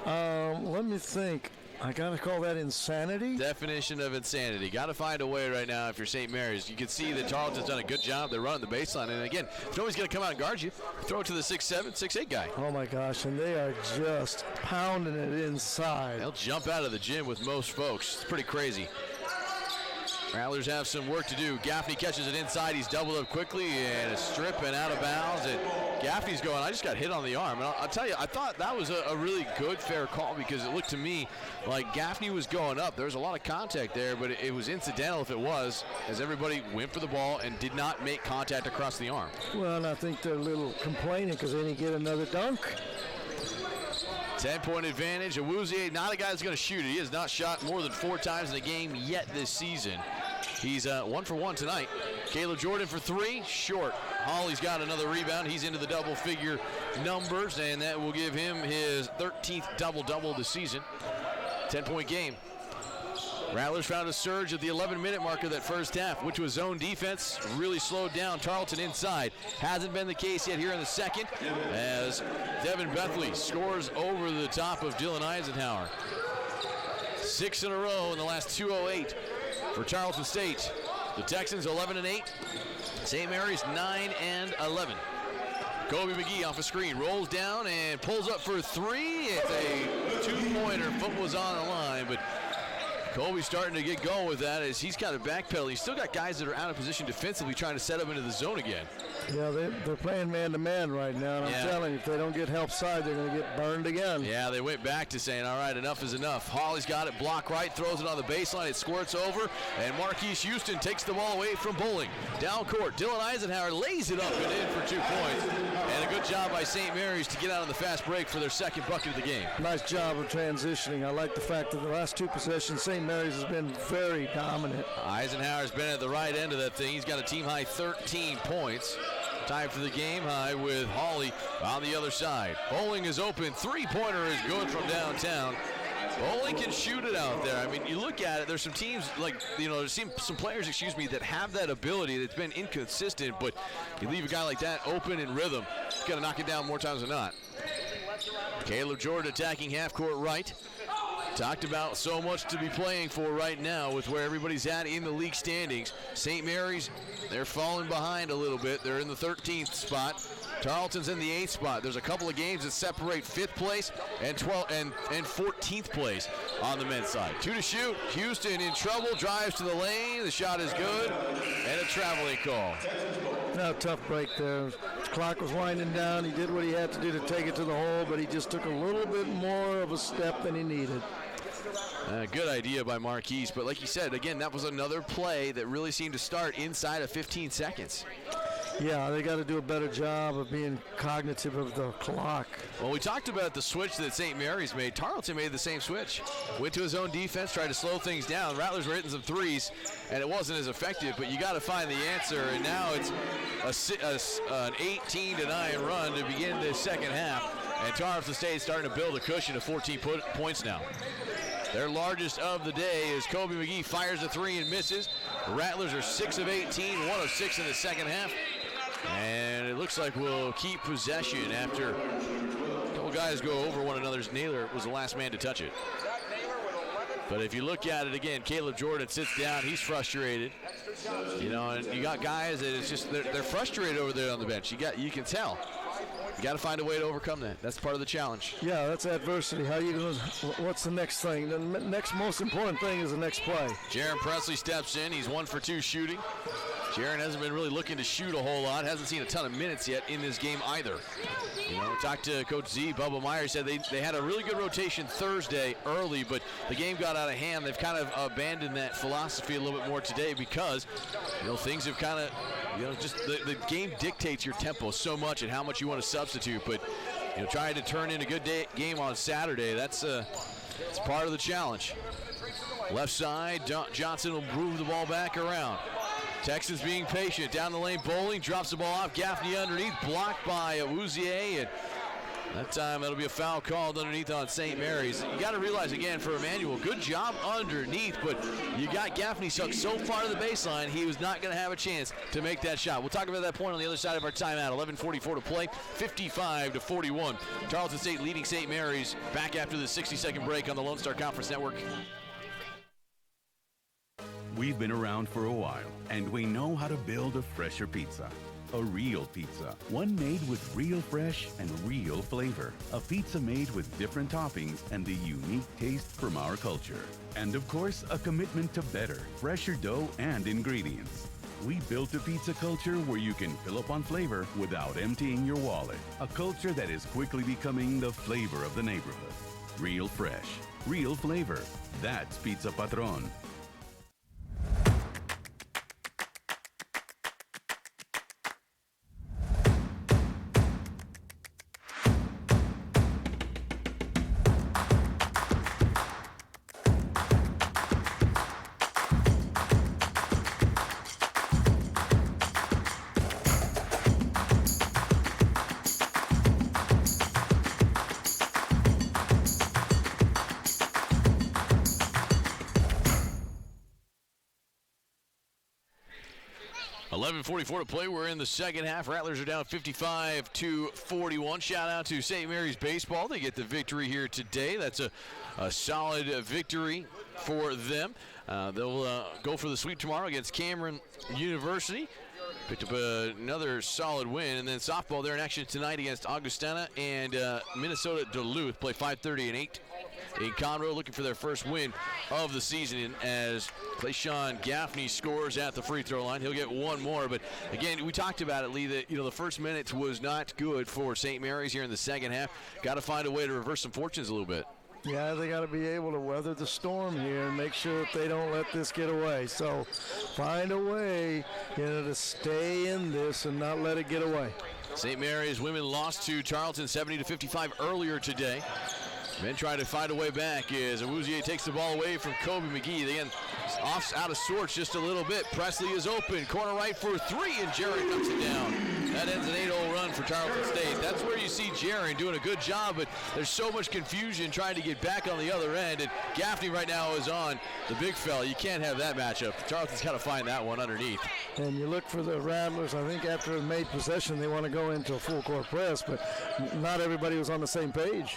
Let me think. I gotta call that insanity. Definition of insanity. Got to find a way right now if you're St. Mary's. You can see that Tarleton's done a good job. They're running the baseline. And again, if nobody's going to come out and guard you, throw it to the 6'7", 6'8" guy. Oh my gosh, and they are just pounding it inside. They'll jump out of the gym with most folks. It's pretty crazy. Rattlers have some work to do. Gaffney catches it inside. He's doubled up quickly and a strip and out of bounds. And Gaffney's going, I just got hit on the arm. And I'll tell you, I thought that was a really good, fair call because it looked to me like Gaffney was going up. There was a lot of contact there, but it was incidental if it was, as everybody went for the ball and did not make contact across the arm. Well, and I think they're a little complaining because they didn't get another dunk. 10-point advantage. Awuzie, not a guy that's going to shoot it. He has not shot more than 4 times in a game yet this season. He's 1 for 1 tonight. Caleb Jordan for 3, short. Hawley's got another rebound. He's into the double-figure numbers, and that will give him his 13th double-double this season. 10-point game. Rattlers found a surge at the 11-minute mark of that first half, which was zone defense. Really slowed down Tarleton inside. Hasn't been the case yet here in the second, as Devin Bethley scores over the top of Dylan Eisenhower. 6 in a row in the last 2:08 for Tarleton State. The Texans 11-8. St. Mary's 9-11. Kobe McGee off a screen, rolls down and pulls up for three. It's a two-pointer. Foot was on the line, but Kobe's starting to get going with that as he's got a backpedal. He's still got guys that are out of position defensively trying to set up into the zone again. Yeah, they're playing man-to-man right now, and I'm telling you, if they don't get help side, they're going to get burned again. Yeah, they went back to saying, all right, enough is enough. Hawley's got it, block right, throws it on the baseline, it squirts over, and Marquise Houston takes the ball away from Bowling. Down court, Dylan Eisenhower lays it up and in for 2 points. And a good job by St. Mary's to get out on the fast break for their second bucket of the game. Nice job of transitioning. I like the fact that the last 2 possessions, St. Mary's has been very dominant. Eisenhower's been at the right end of that thing. He's got a team-high 13 points. Tied for the game high with Hawley on the other side. Bowling is open. Three-pointer is good from downtown. Bowling can shoot it out there. I mean, you look at it, there's some teams there's some players, that have that ability that's been inconsistent, but you leave a guy like that open in rhythm, he's got to knock it down more times than not. Caleb Jordan attacking half-court right. Talked about so much to be playing for right now with where everybody's at in the league standings. St. Mary's, they're falling behind a little bit. They're in the 13th spot. Tarleton's in the 8th spot. There's a couple of games that separate 5th place and 14th place on the men's side. 2 to shoot. Houston in trouble, drives to the lane. The shot is good, and a traveling call. Now, tough break there. The clock was winding down. He did what he had to do to take it to the hole, but he just took a little bit more of a step than he needed. Good idea by Marquise, but like you said, again, that was another play that really seemed to start inside of 15 seconds. Yeah, they got to do a better job of being cognitive of the clock. Well, we talked about the switch that St. Mary's made. Tarleton made the same switch. Went to his own defense, tried to slow things down. Rattlers were hitting some threes, and it wasn't as effective, but you got to find the answer, and now it's an 18-9 run to begin the second half, and Tarleton State starting to build a cushion of 14 points now. Their largest of the day is Kobe McGee fires a three and misses. The Rattlers are 6 of 18, 1 of 6 in the second half. And it looks like we'll keep possession after a couple guys go over one another's. Naylor was the last man to touch it. But if you look at it again, Caleb Jordan sits down. He's frustrated. And you got guys that it's just they're frustrated over there on the bench. You can tell. You got to find a way to overcome that. That's part of the challenge. Yeah, that's adversity. How you going? What's the next thing? The next most important thing is the next play. Jaron Presley steps in. He's 1 for 2 shooting. Jaron hasn't been really looking to shoot a whole lot. Hasn't seen a ton of minutes yet in this game either. Talked to Coach Z. Bubba Meyer said they had a really good rotation Thursday early, but the game got out of hand. They've kind of abandoned that philosophy a little bit more today because things have kind of just the game dictates your tempo so much and how much you want to substitute. But trying to turn in a good game on Saturday, that's part of the challenge. Left side, Johnson will move the ball back around. Texans being patient. Down the lane, Bowling drops the ball off. Gaffney underneath, blocked by Awuzie, and that time that'll be a foul called underneath on St. Mary's. You got to realize again for Emmanuel, good job underneath, but you got Gaffney stuck so far to the baseline, he was not going to have a chance to make that shot. We'll talk about that point on the other side of our timeout. 11:44 to play, 55-41. Tarleton State leading St. Mary's. Back after the 60-second break on the Lone Star Conference Network. We've been around for a while, and we know how to build a fresher pizza. A real pizza, one made with real fresh and real flavor. A pizza made with different toppings and the unique taste from our culture. And of course, a commitment to better, fresher dough and ingredients. We built a pizza culture where you can fill up on flavor without emptying your wallet. A culture that is quickly becoming the flavor of the neighborhood. Real fresh, real flavor. That's Pizza Patron. 11:44 to play. We're in the second half. Rattlers are down 55-41. Shout out to St. Mary's Baseball. They get the victory here today. That's a solid victory for them. They'll go for the sweep tomorrow against Cameron University. Picked up another solid win. And then softball, they're in action tonight against Augustana and Minnesota Duluth. Play 5:30 and 8 in Conroe, looking for their first win of the season as Clayshawn Gaffney scores at the free throw line. He'll get one more. But again, we talked about it, Lee, that the first minutes was not good for St. Mary's here in the second half. Got to find a way to reverse some fortunes a little bit. Yeah, they got to be able to weather the storm here and make sure that they don't let this get away. So find a way, to stay in this and not let it get away. St. Mary's women lost to Tarleton 70-55 earlier today. Men trying to find a way back as Awuzie takes the ball away from Kobe McGee. Again, off out of sorts just a little bit. Presley is open. Corner right for three, and Jared knocks it down. That ends an 8-0 run for Tarleton State. That's where you see Jared doing a good job, but there's so much confusion trying to get back on the other end. And Gaffney right now is on the big fella. You can't have that matchup. Tarleton's got to find that one underneath. And you look for the Rattlers. I think after a made possession, they want to go into a full court press, but not everybody was on the same page.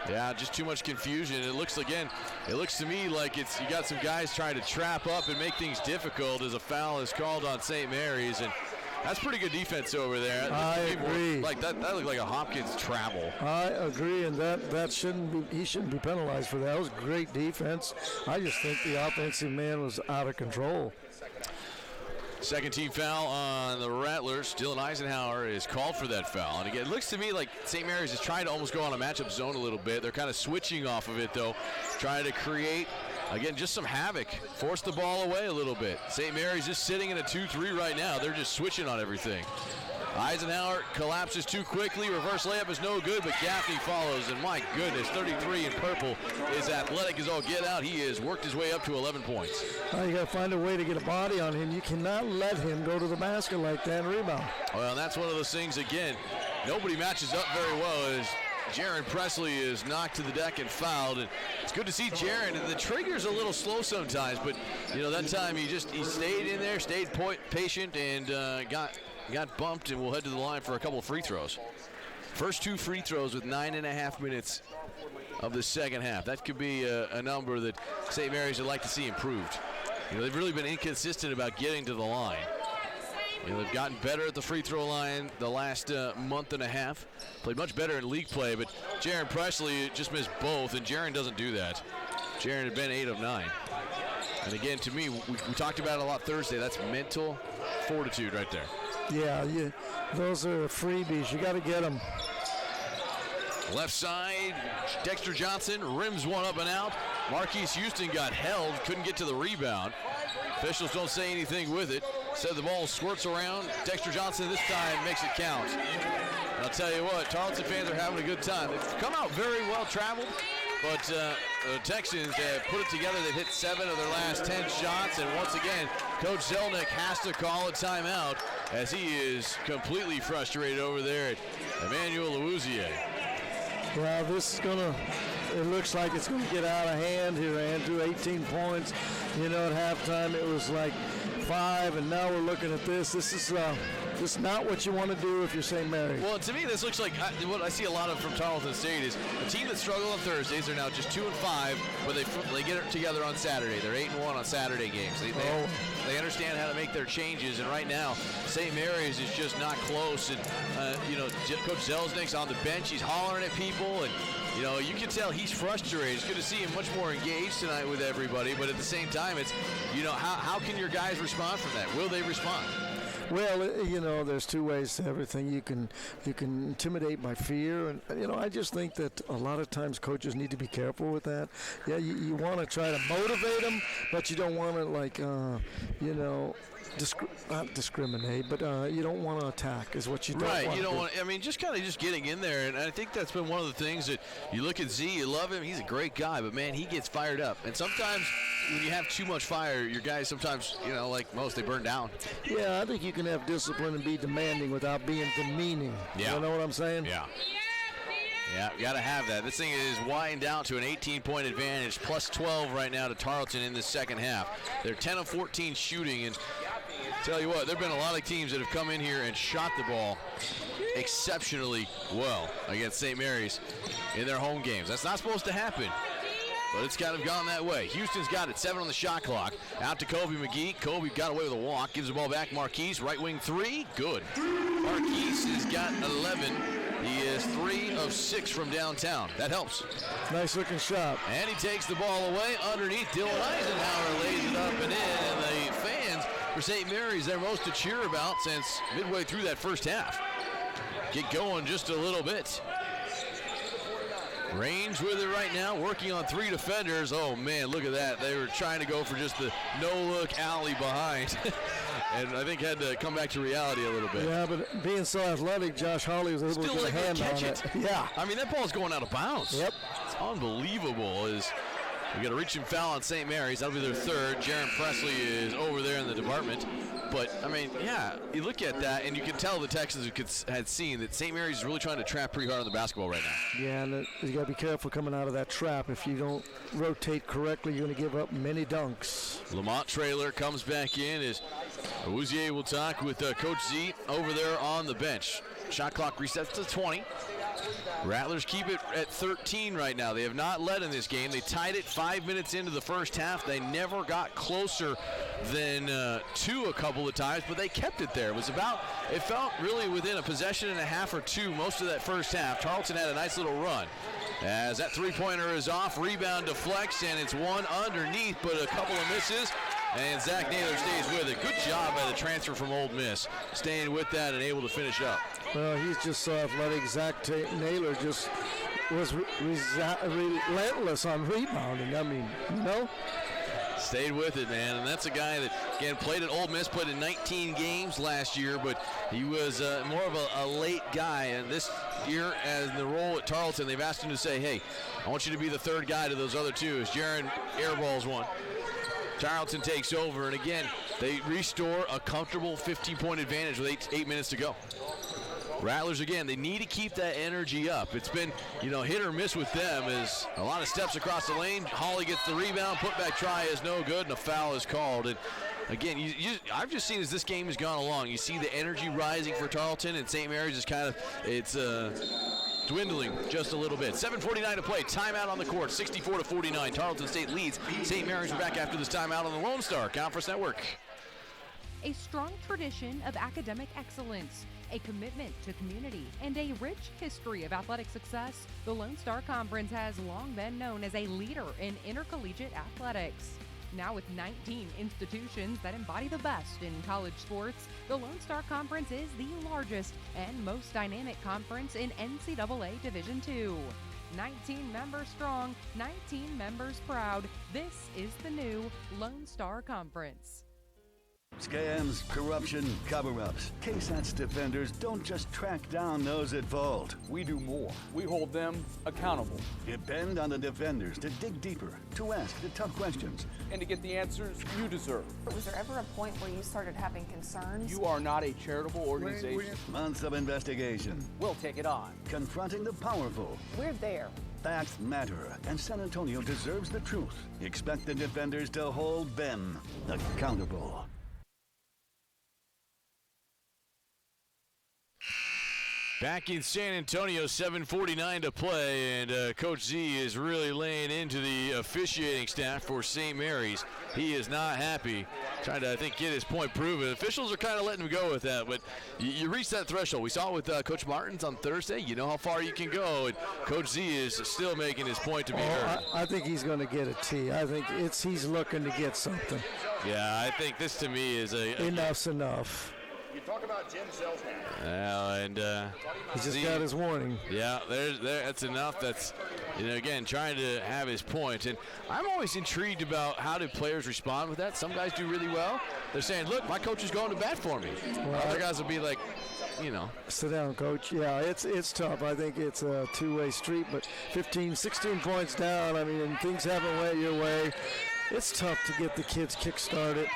Yeah, just too much confusion. It looks to me like you got some guys trying to trap up and make things difficult as a foul is called on St. Mary's, and that's pretty good defense over there. I agree. Like that looked like a Hopkins travel. I agree, and that he shouldn't be penalized for that. That was great defense. I just think the offensive man was out of control. Second team foul on the Rattlers. Dylan Eisenhower is called for that foul. And again, it looks to me like St. Mary's is trying to almost go on a matchup zone a little bit. They're kind of switching off of it, though, trying to create, again, just some havoc. Force the ball away a little bit. St. Mary's just sitting in a 2-3 right now. They're just switching on everything. Eisenhower collapses too quickly. Reverse layup is no good, but Gaffney follows. And my goodness, 33 in purple is athletic as all get out. He has worked his way up to 11 points. You got to find a way to get a body on him. You cannot let him go to the basket like that and rebound. Well, that's one of those things, again, nobody matches up very well as Jaron Presley is knocked to the deck and fouled. And it's good to see Jaron. The trigger's a little slow sometimes, but, that time he stayed in there, stayed patient, and got bumped, and we'll head to the line for a couple of free throws. First two free throws with 9.5 minutes of the second half. That could be a number that St. Mary's would like to see improved. They've really been inconsistent about getting to the line. They've gotten better at the free throw line the last month and a half. Played much better in league play, but Jaron Presley just missed both, and Jaron doesn't do that. Jaron had been 8 of 9. And again, to me, we talked about it a lot Thursday. That's mental fortitude right there. Yeah, those are freebies. You got to get them. Left side, Dexter Johnson rims one up and out. Marquise Houston got held, couldn't get to the rebound. Officials don't say anything with it. Said the ball squirts around. Dexter Johnson this time makes it count. And I'll tell you what, Tarleton fans are having a good time. They've come out very well traveled, but the Texans have put it together. They've hit 7 of their last 10 shots, and once again, Coach Zelnick has to call a timeout as he is completely frustrated over there at Emmanuel Awuzie. Well, it looks like it's going to get out of hand here, Andrew. 18 points. At halftime it was like 5, and now we're looking at this. This is just not what you want to do if you're St. Mary's. Well, to me, this looks like what I see a lot of from Tarleton State is a team that struggled on Thursdays. They're now just 2-5, but they get it together on Saturday. They're 8-1 on Saturday games. They understand how to make their changes, and right now, St. Mary's is just not close. And Coach Zelznick's on the bench. He's hollering at people, and you can tell he's frustrated. It's good to see him much more engaged tonight with everybody, but at the same time, it's how can your guys respond from that? Will they respond? Well, there's two ways to everything. You can intimidate by fear, and I just think that a lot of times coaches need to be careful with that. Yeah, you want to try to motivate them, but you don't want to not discriminate, but you don't want to attack is what you don't want. Right, you don't want. Just getting in there, and I think that's been one of the things that you look at Z. You love him; he's a great guy, but man, he gets fired up, and sometimes when you have too much fire, your guys sometimes, like most, they burn down. Yeah, I think you can have discipline and be demanding without being demeaning. Yeah. You know what I'm saying? Yeah. Yeah, got to have that. This thing is widening down to an 18-point advantage, plus 12 right now to Tarleton in the second half. They're 10 of 14 shooting, and Tell you what, there have been a lot of teams that have come in here and shot the ball exceptionally well against St. Mary's in their home games. That's not supposed to happen, but it's kind of gone that way. Houston's got it, 7 on the shot clock. Out to Kobe McGee. Kobe got away with a walk, gives the ball back. Marquise, right wing 3, good. Marquise has got 11. He is 3 of 6 from downtown. That helps. Nice looking shot. And he takes the ball away underneath. Dylan Eisenhower lays it up and in. And the fans for St. Mary's, they're most to cheer about since midway through that first half. Get going just a little bit. Range with it right now, working on 3 defenders. Oh, man, look at that. They were trying to go for just the no-look alley behind. And I think had to come back to reality a little bit. Yeah, but being so athletic, Josh Hawley was able to get a hand on it. Yeah. I mean, that ball's going out of bounds. Yep. It's unbelievable. We got a reaching foul on St. Mary's. That'll be their 3rd. Jaron Presley is over there in the department. But, I mean, yeah, you look at that, and you can tell the Texans had seen that St. Mary's is really trying to trap pretty hard on the basketball right now. Yeah, and you got to be careful coming out of that trap. If you don't rotate correctly, you're going to give up many dunks. Lamont Traylor comes back in as Awuzie will talk with Coach Z over there on the bench. Shot clock resets to 20. Rattlers keep it at 13 right now. They have not led in this game. They tied it 5 minutes into the first half. They never got closer than 2 a couple of times, but they kept it there. It felt really within a possession and a half or 2 most of that first half. Tarleton had a nice little run. As that three-pointer is off, rebound deflects, and it's one underneath, but a couple of misses. And Zach Naylor stays with it. Good job by the transfer from Ole Miss, staying with that and able to finish up. Well, he's just so athletic. Zach Naylor just was relentless on rebounding. I mean, you know? Stayed with it, man. And that's a guy that, again, played at Ole Miss, played in 19 games last year, but he was more of a late guy. And this year, as the role at Tarleton, they've asked him to say, hey, I want you to be the 3rd guy to those other 2. As Jaron airballs one. Tarleton takes over, and again, they restore a comfortable 15-point advantage with 8 minutes to go. Rattlers, again, they need to keep that energy up. It's been, hit or miss with them as a lot of steps across the lane. Hawley gets the rebound, putback try is no good, and a foul is called. And again, I've just seen as this game has gone along, you see the energy rising for Tarleton, and St. Mary's is it's dwindling just a little bit. 7:49 to play. Timeout on the court. 64-49. Tarleton State leads. St. Mary's are back after this timeout on the Lone Star Conference Network. A strong tradition of academic excellence, a commitment to community, and a rich history of athletic success, the Lone Star Conference has long been known as a leader in intercollegiate athletics. Now with 19 institutions that embody the best in college sports, the Lone Star Conference is the largest and most dynamic conference in NCAA Division II. 19 members strong, 19 members proud. This is the new Lone Star Conference. Scams, corruption, cover-ups. KSAT's defenders don't just track down those at fault. We do more. We hold them accountable. Depend on the defenders to dig deeper, to ask the tough questions, and to get the answers you deserve. Was there ever a point where you started having concerns? You are not a charitable organization. Months of investigation. We'll take it on. Confronting the powerful. We're there. Facts matter, and San Antonio deserves the truth. Expect the defenders to hold them accountable. Back in San Antonio, 7:49 to play, and Coach Z is really laying into the officiating staff for St. Mary's. He is not happy, trying to, I think, get his point proven. Officials are kind of letting him go with that, but you reach that threshold. We saw it with Coach Martins on Thursday. You know how far you can go, and Coach Z is still making his point to be heard. I think he's going to get a T. I think he's looking to get something. Yeah, I think this to me is enough's enough. You talk about Jim Selznick. And he just got his warning. Yeah, that's enough. That's, again, trying to have his point. And I'm always intrigued about how do players respond with that. Some guys do really well. They're saying, look, my coach is going to bat for me. Well, other guys will be like, sit down, coach. Yeah, it's tough. I think it's a two-way street, but 15, 16 points down, and things haven't went your way. It's tough to get the kids kick-started.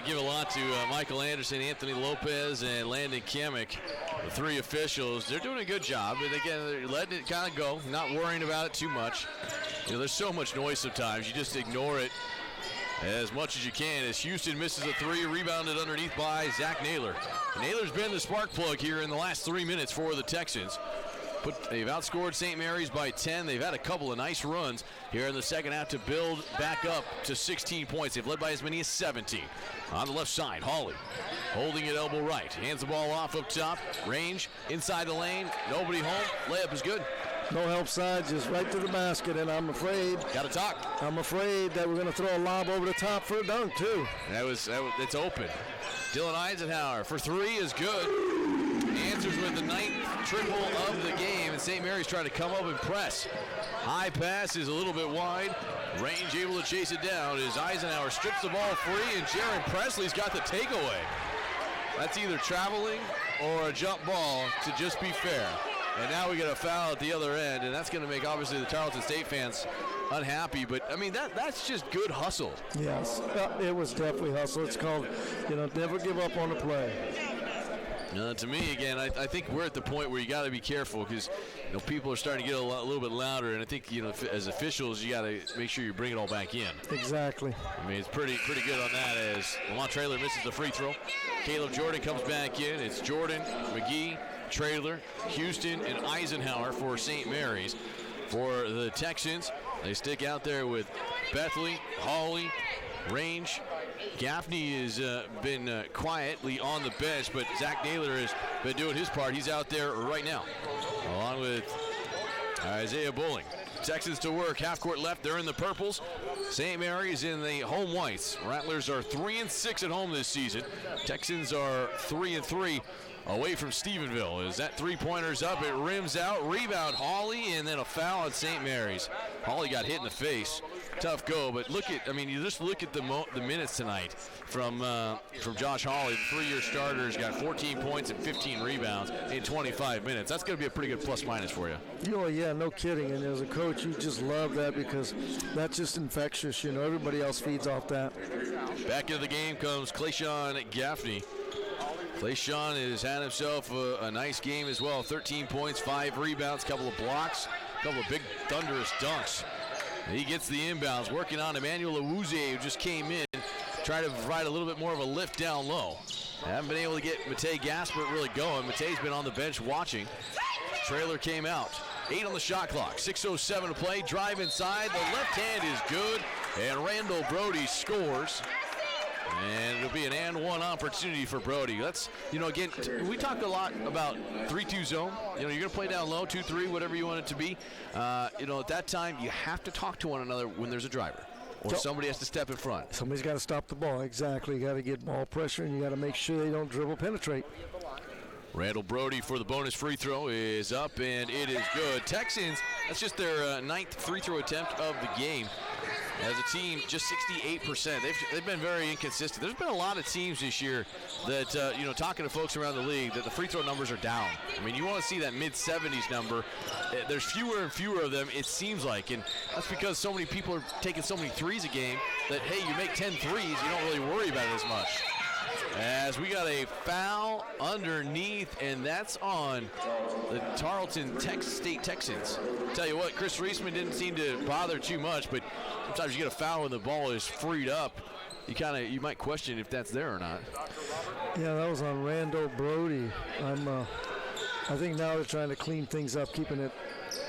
Give a lot to Michael Anderson, Anthony Lopez, and Landon Kemick, the 3 officials. They're doing a good job. And again, they're letting it kind of go, not worrying about it too much. There's so much noise sometimes. You just ignore it. as much as you can as Houston misses a three, rebounded underneath by Zach Naylor. Naylor's been the spark plug here in the last 3 minutes for the Texans. But they've outscored St. Mary's by 10. They've had a couple of nice runs here in the second half to build back up to 16 points. They've led by as many as 17. On the left side, Hawley holding it elbow right. Hands the ball off up top. Range inside the lane. Nobody home. Layup is good. No help side, just right to the basket, and I'm afraid. Got to talk. I'm afraid that we're going to throw a lob over the top for a dunk, too. It's open. Dylan Eisenhower for three is good. Answers with the ninth triple of the game, and St. Mary's trying to come up and press. High pass is a little bit wide. Range able to chase it down as Eisenhower strips the ball free, and Jaron Presley's got the takeaway. That's either traveling or a jump ball to just be fair. And now we get a foul at the other end, and that's going to make, obviously, the Tarleton State fans unhappy. But, I mean, that's just good hustle. Yes, it was definitely hustle. It's called, never give up on the play. To me, again, I think we're at the point where you got to be careful because people are starting to get a little bit louder, and I think as officials you got to make sure you bring it all back in. Exactly. I mean, it's pretty good on that as Lamont Traylor misses the free throw. Caleb Jordan comes back in. It's Jordan, McGee, Traylor, Houston, and Eisenhower for St. Mary's. For the Texans, they stick out there with Bethley, Hawley, Range. Gaffney has been quietly on the bench, but Zach Naylor has been doing his part. He's out there right now, along with Isaiah Bowling. Texans to work, half court left. They're in the purples. St. Mary's in the home whites. Rattlers are 3-6 at home this season. Texans are 3-3 away from Stephenville. As that three-pointer's up, it rims out. Rebound Hawley, and then a foul on St. Mary's. Hawley got hit in the face. Tough go, but you just look at the minutes tonight from Josh Hawley. The three-year starter's got 14 points and 15 rebounds in 25 minutes. That's going to be a pretty good plus-minus for you. Oh, yeah, no kidding. And as a coach, you just love that because that's just infectious. Everybody else feeds off that. Back into the game comes Clayshawn Gaffney. Clayshawn has had himself a nice game as well. 13 points, 5 rebounds, couple of blocks, couple of big thunderous dunks. He gets the inbounds, working on Emmanuel Awuzie, who just came in, trying to provide a little bit more of a lift down low. Haven't been able to get Matej Gaspert really going. Matej's been on the bench watching. Trailer came out. 8 on the shot clock, 6:07 to play. Drive inside, the left hand is good, and Randall Brody scores. And it'll be an and one opportunity for Brody. That's, again, we talk a lot about 3-2 zone. You're going to play down low, 2-3, whatever you want it to be. At that time, you have to talk to one another when there's a driver. Or somebody has to step in front. Somebody's got to stop the ball. Exactly. You got to get ball pressure, and you got to make sure they don't dribble penetrate. Randall Brody for the bonus free throw is up, and it is good. Texans, that's just their ninth free throw attempt of the game. As a team, just 68%. They've been very inconsistent. There's been a lot of teams this year that, talking to folks around the league, that the free throw numbers are down. I mean, you want to see that mid-70s number. There's fewer and fewer of them, it seems like. And that's because so many people are taking so many threes a game that, hey, you make 10 threes, you don't really worry about it as much. As we got a foul underneath, and that's on the Tarleton State Texans. Tell you what, Chris Reisman didn't seem to bother too much, but sometimes you get a foul when the ball is freed up. You might question if that's there or not. Yeah, that was on Randall Brody. I think now they're trying to clean things up, keeping it.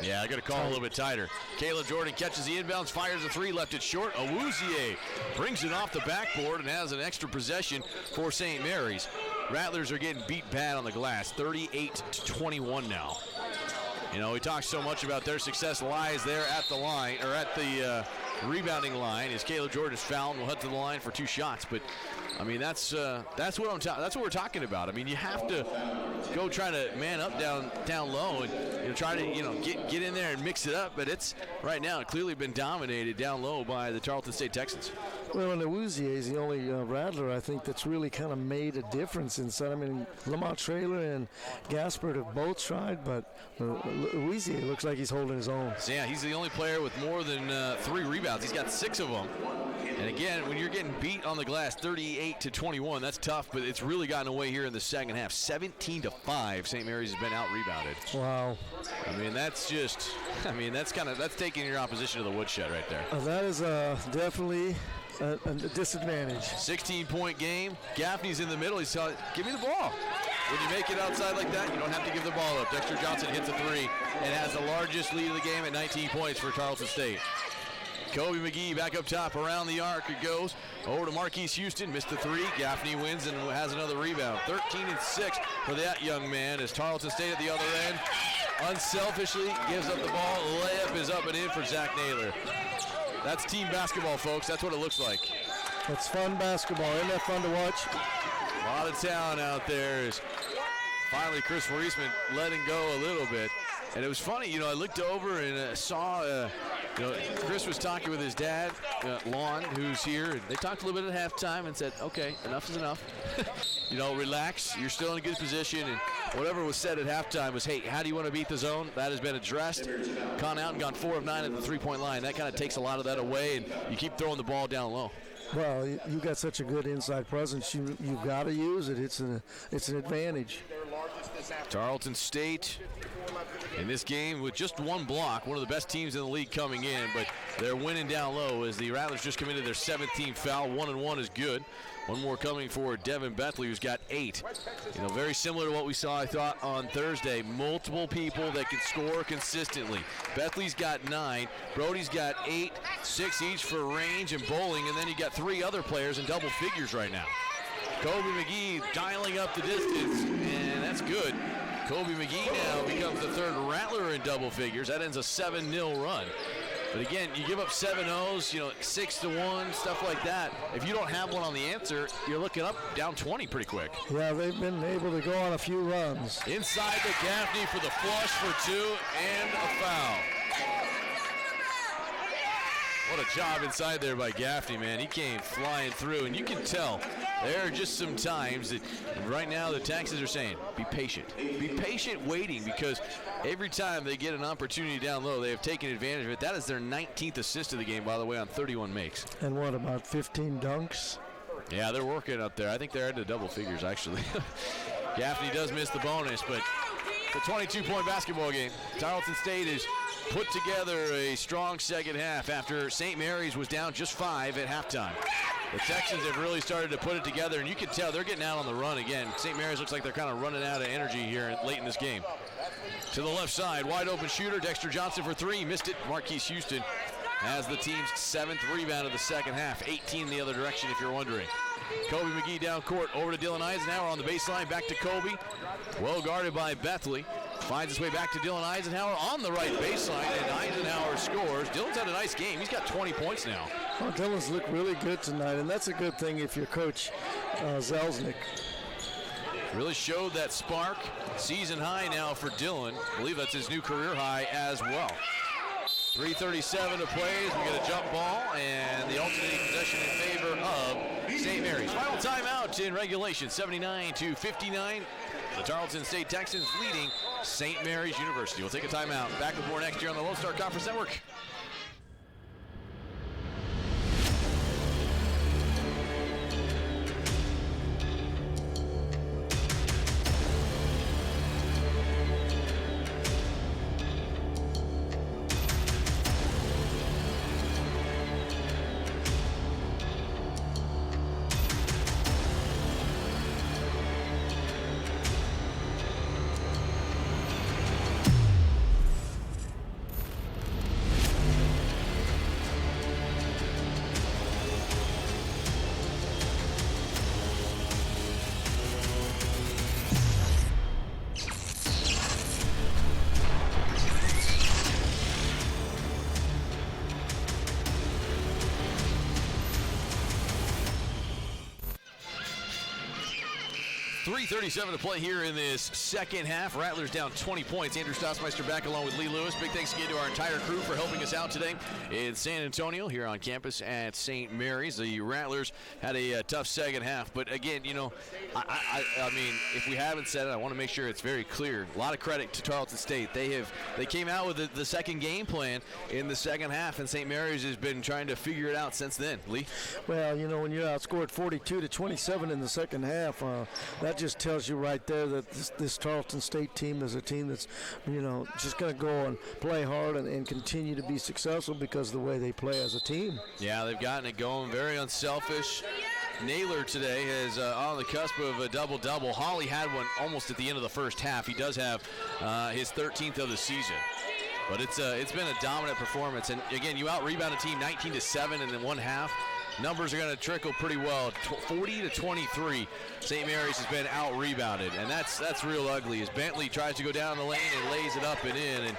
Yeah, I got to call a little bit tighter. Caleb Jordan catches the inbounds, fires a three, left it short. Awuzie brings it off the backboard and has an extra possession for St. Mary's. Rattlers are getting beat bad on the glass, 38-21 now. We talk so much about their success lies there at the line, or at the rebounding line, as Caleb Jordan is fouled and will head to the line for 2 shots. But I mean, that's what we're talking about. I mean, you have to go try to man up down low and try to get in there and mix it up. But it's right now clearly been dominated down low by the Tarleton State Texans. Well, and Awuzie is the only Rattler, I think, that's really kind of made a difference inside. I mean, Lamont Traylor and Gaspard have both tried, but Awuzie looks like he's holding his own. So, yeah, he's the only player with more than 3 rebounds. He's got 6 of them. And again, when you're getting beat on the glass 38-21, that's tough, but it's really gotten away here in the second half. 17-5, St. Mary's has been out-rebounded. Wow. I mean, that's taking your opposition to the woodshed right there. That is definitely a disadvantage. 16-point game. Gaffney's in the middle. He's telling, give me the ball. When you make it outside like that, you don't have to give the ball up. Dexter Johnson hits a three and has the largest lead of the game at 19 points for Tarleton State. Kobe McGee back up top, around the arc it goes. Over to Marquise Houston, missed the three. Gaffney wins and has another rebound. 13-6 for that young man as Tarleton State at the other end unselfishly gives up the ball. Layup is up and in for Zach Naylor. That's team basketball, folks. That's what it looks like. It's fun basketball. Isn't that fun to watch? A lot of talent out there. Is finally Chris Reisman letting go a little bit. And it was funny, I looked over and saw, Chris was talking with his dad, Lon, who's here. And they talked a little bit at halftime and said, okay, enough is enough. Relax. You're still in a good position. And whatever was said at halftime was, hey, how do you want to beat the zone? That has been addressed. Gone out and gone 4 of 9 at the three-point line. That kind of takes a lot of that away, and you keep throwing the ball down low. Well, you got such a good inside presence. You've got to use it. It's an advantage. Tarleton State in this game with just one block, one of the best teams in the league coming in, but they're winning down low as the Rattlers just committed their 17th foul. 1-1 is good. One more coming for Devin Bethley, who's got 8. Very similar to what we saw, I thought, on Thursday. Multiple people that can score consistently. Bethley's got 9. Brody's got 8, 6 each for range and bowling, and then you got 3 other players in double figures right now. Kobe McGee dialing up the distance, and that's good. Kobe McGee now becomes the 3rd Rattler in double figures. That ends a 7-0 run. But again, you give up 7-0s, 6-1, stuff like that. If you don't have one on the answer, you're looking up down 20 pretty quick. Yeah, they've been able to go on a few runs. Inside the Gaffney for the flush for 2 and a foul. What a job inside there by Gaffney, man. He came flying through, and you can tell there are just some times that right now the Texans are saying, be patient. Be patient waiting, because every time they get an opportunity down low, they have taken advantage of it. That is their 19th assist of the game, by the way, on 31 makes. And what, about 15 dunks? Yeah, they're working up there. I think they're into double figures, actually. Gaffney does miss the bonus, but it's a 22-point basketball game. Tarleton State is put together a strong second half after St. Mary's was down just 5 at halftime. The Texans have really started to put it together, and you can tell they're getting out on the run again. St. Mary's looks like they're kind of running out of energy here late in this game. To the left side, wide open shooter, Dexter Johnson for 3, missed it. Marquise Houston has the team's 7th rebound of the second half, 18 the other direction if you're wondering. Kobe McGee down court, over to Dylan Eisenhower on the baseline, back to Kobe. Well guarded by Bethley. Finds his way back to Dylan Eisenhower on the right baseline, and Eisenhower scores. Dylan's had a nice game. He's got 20 points now. Well, Dylan's looked really good tonight, and that's a good thing if you're Coach Zelznick. Really showed that spark. Season high now for Dylan. I believe that's his new career high as well. 3:37 to play as we get a jump ball, and the alternating possession in favor of St. Mary's. Final timeout in regulation, 79-59. The Tarleton State Texans leading St. Mary's University. We'll take a timeout. Back with more next year on the Lone Star Conference Network. .37 to play here in this second half. Rattlers down 20 points. Andrew Stossmeister back along with Lee Lewis. Big thanks again to our entire crew for helping us out today in San Antonio here on campus at St. Mary's. The Rattlers had a tough second half, but again, I mean, if we haven't said it, I want to make sure it's very clear. A lot of credit to Tarleton State. They came out with the second game plan in the second half, and St. Mary's has been trying to figure it out since then. Lee? Well, when you're outscored 42-27 in the second half, that just tells you right there that this Tarleton State team is a team that's, just going to go and play hard and continue to be successful because of the way they play as a team. Yeah, they've gotten it going. Very unselfish. Naylor today is on the cusp of a double-double. Hawley had one almost at the end of the first half. He does have his 13th of the season. But it's been a dominant performance. And, again, you out-rebound a team 19-7 in the one half. Numbers are going to trickle pretty well. 40-23, St. Mary's has been out-rebounded. And that's real ugly as Bentley tries to go down the lane and lays it up and in. And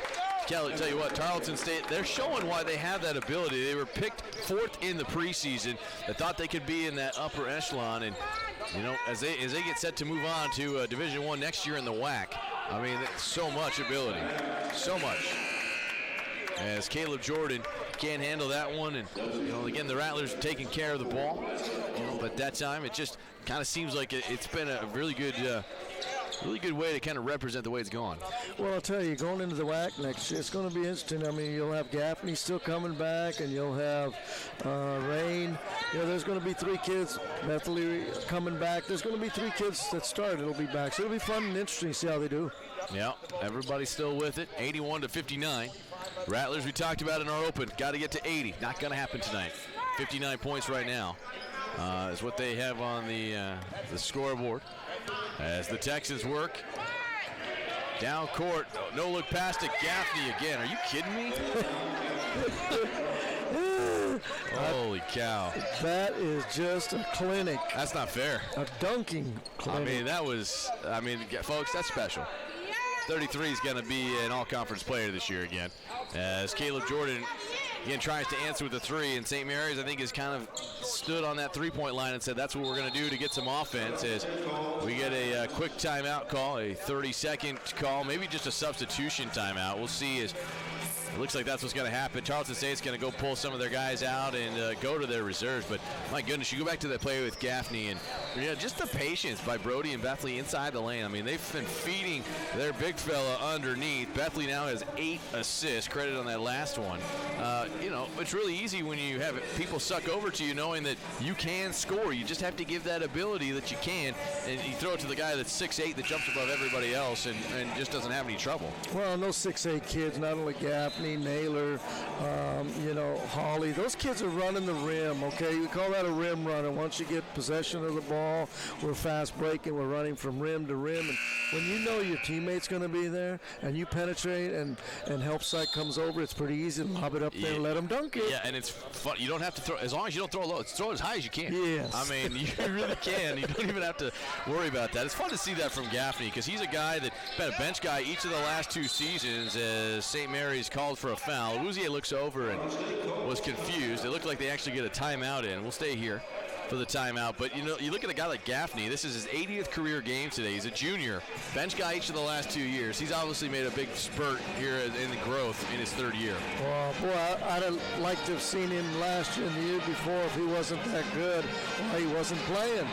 Kelly, tell you what, Tarleton State, they're showing why they have that ability. They were picked 4th in the preseason. They thought they could be in that upper echelon. And, as they get set to move on to Division I next year in the WAC, I mean, so much ability. So much. As Caleb Jordan can't handle that one, and again the Rattlers taking care of the ball, but that time it just kind of seems like it's been a really good way to kind of represent the way it's gone. Well, I'll tell you, going into the WAC next year, it's going to be interesting. I mean, you'll have Gaffney still coming back, and you'll have Rain. There's going to be 3 kids, Bethany coming back. There's going to be 3 kids that start. It'll be back, so it'll be fun and interesting to see how they do. Yeah, everybody's still with it. 81-59. Rattlers, we talked about in our open, got to get to 80. Not going to happen tonight. 59 points right now is what they have on the scoreboard. As the Texans work down court, no look past it. Gaffney again. Are you kidding me? Holy cow! That is just a clinic. That's not fair. A dunking clinic. I mean, folks, that's special. 33 is going to be an all-conference player this year again. As Caleb Jordan, again, tries to answer with a 3, and St. Mary's, I think, has kind of stood on that three-point line and said that's what we're going to do to get some offense. As we get a quick timeout call, a 30-second call, maybe just a substitution timeout. We'll see as it looks like that's what's going to happen. Tarleton State's going to go pull some of their guys out and go to their reserves. But, my goodness, you go back to that play with Gaffney and just the patience by Brody and Bethley inside the lane. I mean, they've been feeding their big fella underneath. Bethley now has 8 assists, credit on that last one. It's really easy when you have people suck over to you knowing that you can score. You just have to give that ability that you can, and you throw it to the guy that's 6'8", that jumps above everybody else and just doesn't have any trouble. Well, those 6'8" kids, not only Gaffney, Naylor, Hawley, those kids are running the rim, okay? We call that a rim runner. Once you get possession of the ball, we're fast breaking, we're running from rim to rim. And when you know your teammate's going to be there and you penetrate and help side comes over, it's pretty easy to lob it up there and let them dunk it. Yeah, and it's fun. You don't have to throw, as long as you don't throw low, throw as high as you can. Yes. I mean, you really can. You don't even have to worry about that. It's fun to see that from Gaffney because he's a guy that's been a bench guy each of the last 2 seasons as St. Mary's called for a foul. Awuzie looks over and was confused. It looked like they actually get a timeout in. We'll stay here for the timeout. But, you look at a guy like Gaffney. This is his 80th career game today. He's a junior, bench guy each of the last 2 years. He's obviously made a big spurt here in the growth in his 3rd year. Well, boy, I'd have liked to have seen him last year and the year before if he wasn't that good. Well, he wasn't playing.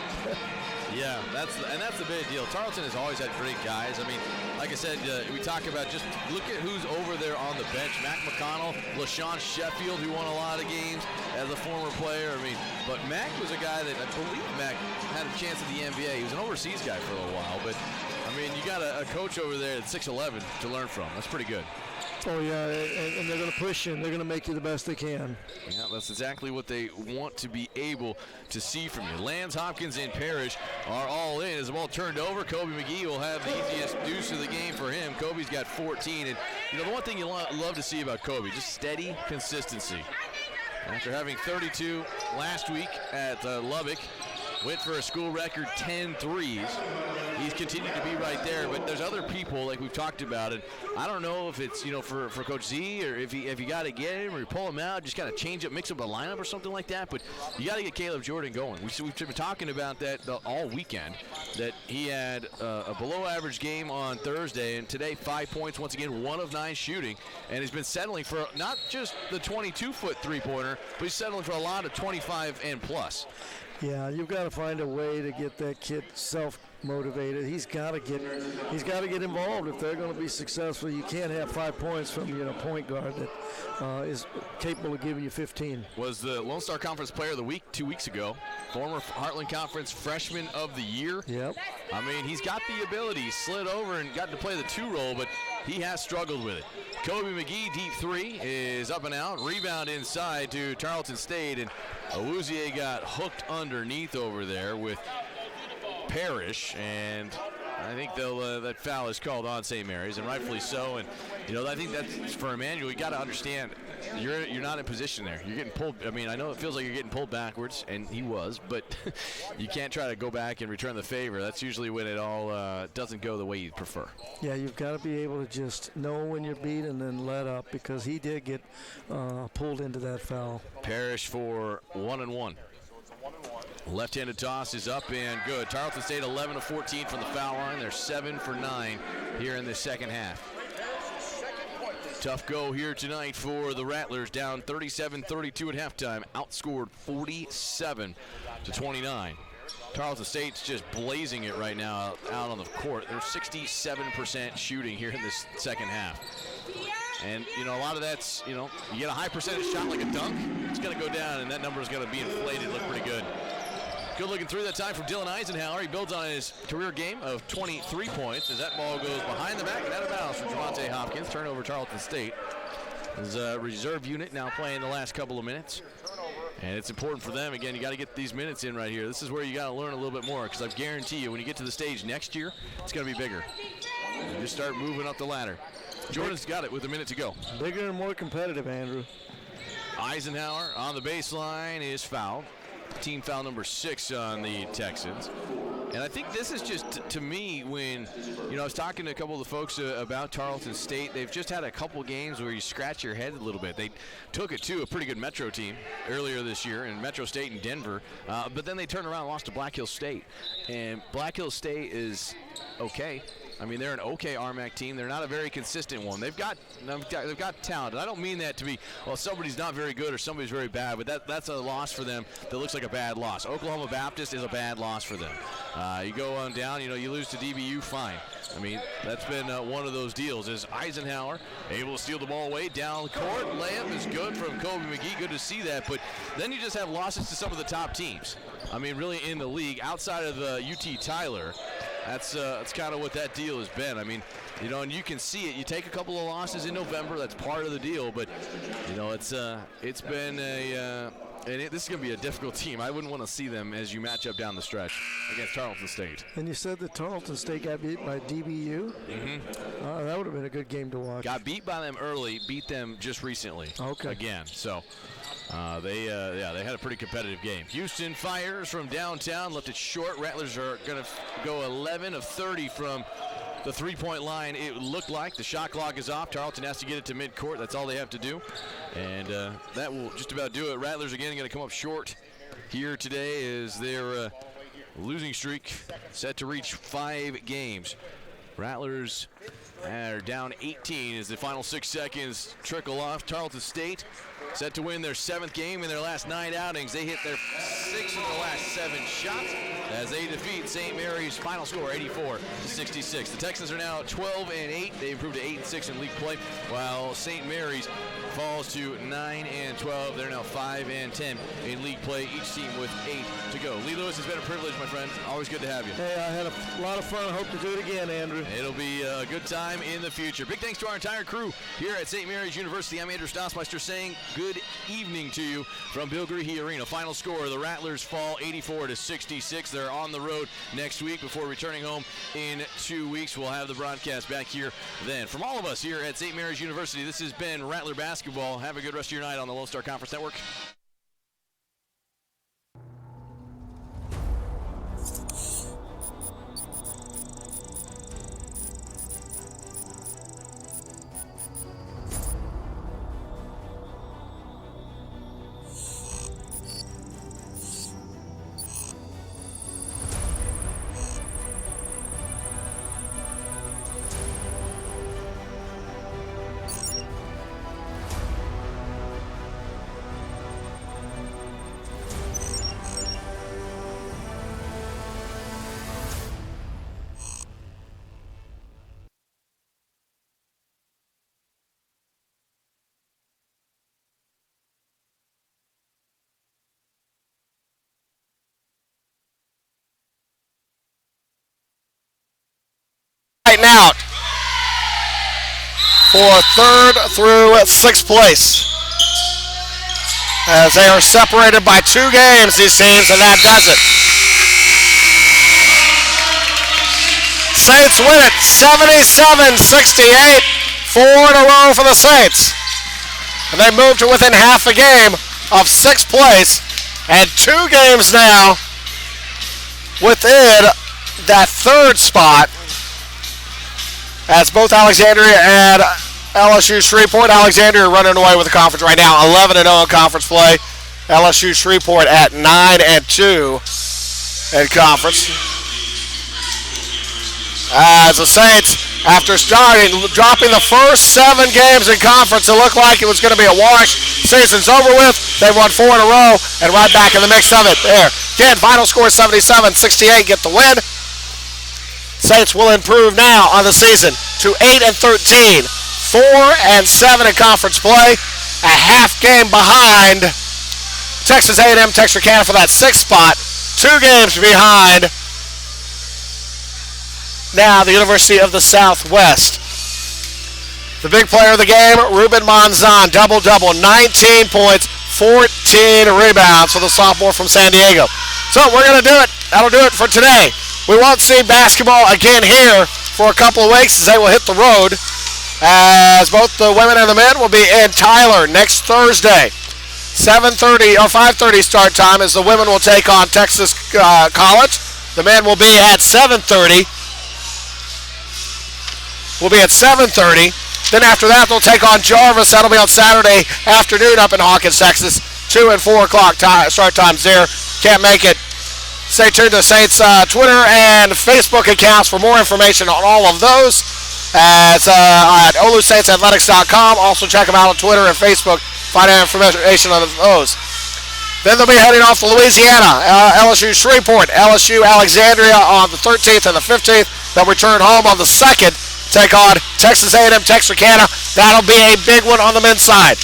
Yeah, that's the big deal. Tarleton has always had great guys. I mean, like I said, we talk about just look at who's over there on the bench. Mac McConnell, LaShawn Sheffield, who won a lot of games as a former player. I mean, but Mac was a guy that I believe Mac had a chance at the NBA. He was an overseas guy for a little while, but I mean, you got a coach over there at 6'11" to learn from. That's pretty good. Oh, yeah, and they're going to push you, and they're going to make you the best they can. Yeah, that's exactly what they want to be able to see from you. Lance, Hopkins, and Parrish are all in. As the ball turned over, Kobe McGee will have the easiest deuce of the game for him. Kobe's got 14. And, the one thing you love to see about Kobe, just steady consistency. After having 32 last week at Lubbock, went for a school record 10 threes. He's continued to be right there, but there's other people like we've talked about it. I don't know if it's for Coach Z or if you got to get him or you pull him out, just got to change up, mix up the lineup or something like that. But you got to get Caleb Jordan going. We've been talking about that all weekend. That he had a below-average game on Thursday, and today 5 points once again, 1 of 9 shooting, and he's been settling for not just the 22-foot three-pointer, but he's settling for a lot of 25 and plus. Yeah, you've got to find a way to get that kid self-motivated. He's got to get involved if they're going to be successful. You can't have 5 points from point guard is capable of giving you 15. Was the Lone Star Conference Player of the Week 2 weeks ago. Former Heartland Conference Freshman of the Year. Yep. I mean, he's got the ability. He slid over and got to play the 2 role, but he has struggled with it. Kobe McGee, deep 3, is up and out. Rebound inside to Tarleton State, and Awuzie got hooked underneath over there with Parrish, and I think that foul is called on St. Mary's, and rightfully so. And I think that's for Emmanuel. You got to understand, you're not in position there. You're getting pulled. I mean, I know it feels like you're getting pulled backwards, and he was, but you can't try to go back and return the favor. That's usually when it all doesn't go the way you prefer. Yeah, you've got to be able to just know when you're beat and then let up, because he did get pulled into that foul. Parrish for 1-1. Left-handed toss is up and good. Tarleton State 11 of 14 from the foul line. They're 7 for 9 here in the second half. Tough go here tonight for the Rattlers, down 37-32 at halftime, outscored 47-29. Tarleton State's just blazing it right now out on the court. They're 67% shooting here in this second half. And, a lot of that's, you get a high percentage shot like a dunk, it's going to go down, and that number is going to be inflated, look pretty good. Good looking through that time from Dylan Eisenhower. He builds on his career game of 23 points as that ball goes behind the back and out of bounds for Javante Hopkins. Turnover Tarleton State. His reserve unit now playing the last couple of minutes. And it's important for them. Again, you got to get these minutes in right here. This is where you got to learn a little bit more, because I guarantee you when you get to the stage next year, it's going to be bigger. You just start moving up the ladder. Jordan's got it with a minute to go. Bigger and more competitive, Andrew. Eisenhower on the baseline is fouled. Team foul number 6 on the Texans. And I think this is just, to me, when, I was talking to a couple of the folks about Tarleton State. They've just had a couple games where you scratch your head a little bit. They took it to a pretty good Metro team earlier this year, in Metro State and Denver. But then they turned around and lost to Black Hill State. And Black Hill State is okay. I mean, they're an okay RMAC team. They're not a very consistent one. They've got talent. And I don't mean that to be, somebody's not very good or somebody's very bad, but that's a loss for them that looks like a bad loss. Oklahoma Baptist is a bad loss for them. You go on down, you lose to DBU, fine. I mean, that's been one of those deals. Is Eisenhower able to steal the ball away down the court? Layup is good from Kobe McGee. Good to see that. But then you just have losses to some of the top teams. I mean, really in the league, outside of the UT Tyler. That's kind of what that deal has been. I mean, and you can see it. You take a couple of losses in November. That's part of the deal. But, it's been this is going to be a difficult team. I wouldn't want to see them as you match up down the stretch against Tarleton State. And you said that Tarleton State got beat by DBU? Mm-hmm. That would have been a good game to watch. Got beat by them early, beat them just recently. Okay. Again, so they had a pretty competitive game. Houston fires from downtown, left it short. Rattlers are going to go 11 of 30 from the three-point line. It looked like the shot clock is off. Tarleton has to get it to midcourt. That's all they have to do. And that will just about do it. Rattlers again going to come up short here today as their losing streak set to reach 5 games. Rattlers are down 18 as the final 6 seconds trickle off. Tarleton State set to win their 7th game in their last 9 outings. They hit their 6 of the last 7 shots as they defeat St. Mary's. Final score 84-66. The Texans are now 12-8. They improved to 8-6 in league play, while St. Mary's falls to 9-12. They're now 5-10 in league play, each team with 8 to go. Lee Lewis, it's been a privilege, my friend. Always good to have you. Hey, I had a lot of fun. I hope to do it again, Andrew. It'll be a good time in the future. Big thanks to our entire crew here at St. Mary's University. I'm Andrew Stossmeister saying good evening to you from Bill Greehey Arena. Final score, the Rattlers fall 84-66. They're on the road next week before returning home in 2 weeks. We'll have the broadcast back here then. From all of us here at St. Mary's University, this has been Rattler Basketball. Have a good rest of your night on the Lone Star Conference Network. Right now for 3rd through 6th place, as they are separated by 2 games, these teams, and that does it. Saints win it 77-68, 4 in a row for the Saints. And they move to within half a game of 6th place, and 2 games now within that 3rd spot, as both Alexandria and LSU Shreveport. Alexandria running away with the conference right now, 11-0 in conference play. LSU Shreveport at 9-2 in conference. As the Saints, after dropping the first 7 games in conference, it looked like it was going to be a wash. Season's over with. They won 4 in a row and right back in the mix of it. There. Again, final score 77-68. Get the win. Saints will improve now on the season to 8-13, 4-7 in conference play, a half game behind Texas A&M Texarkana for that 6th spot, 2 games behind now the University of the Southwest. The big player of the game, Ruben Monzon, double-double, 19 points, 14 rebounds for the sophomore from San Diego. So we're going to do it. That'll do it for today. We won't see basketball again here for a couple of weeks as they will hit the road, as both the women and the men will be in Tyler next Thursday. 7:30 or 5:30 start time, as the women will take on Texas College. The men will be at 7:30. Then after that, they'll take on Jarvis. That'll be on Saturday afternoon up in Hawkins, Texas. 2 and 4 o'clock start times there. Can't make it. Stay tuned to Saints Twitter and Facebook accounts for more information on all of those. It's at olusaintsathletics.com. Also check them out on Twitter and Facebook. Find out information on those. Then they'll be heading off to Louisiana. LSU Shreveport, LSU Alexandria on the 13th and the 15th. They'll return home on the 2nd. Take on Texas A&M Texarkana. That'll be a big one on the men's side.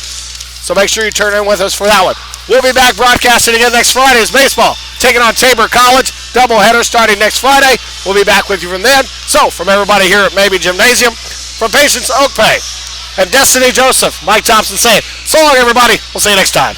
So make sure you turn in with us for that one. We'll be back broadcasting again next Friday as baseball taking on Tabor College. Doubleheader starting next Friday. We'll be back with you from then. So from everybody here at Maybe Gymnasium, from Patience Oakpay and Destiny Joseph, Mike Thompson saying, so long everybody. We'll see you next time.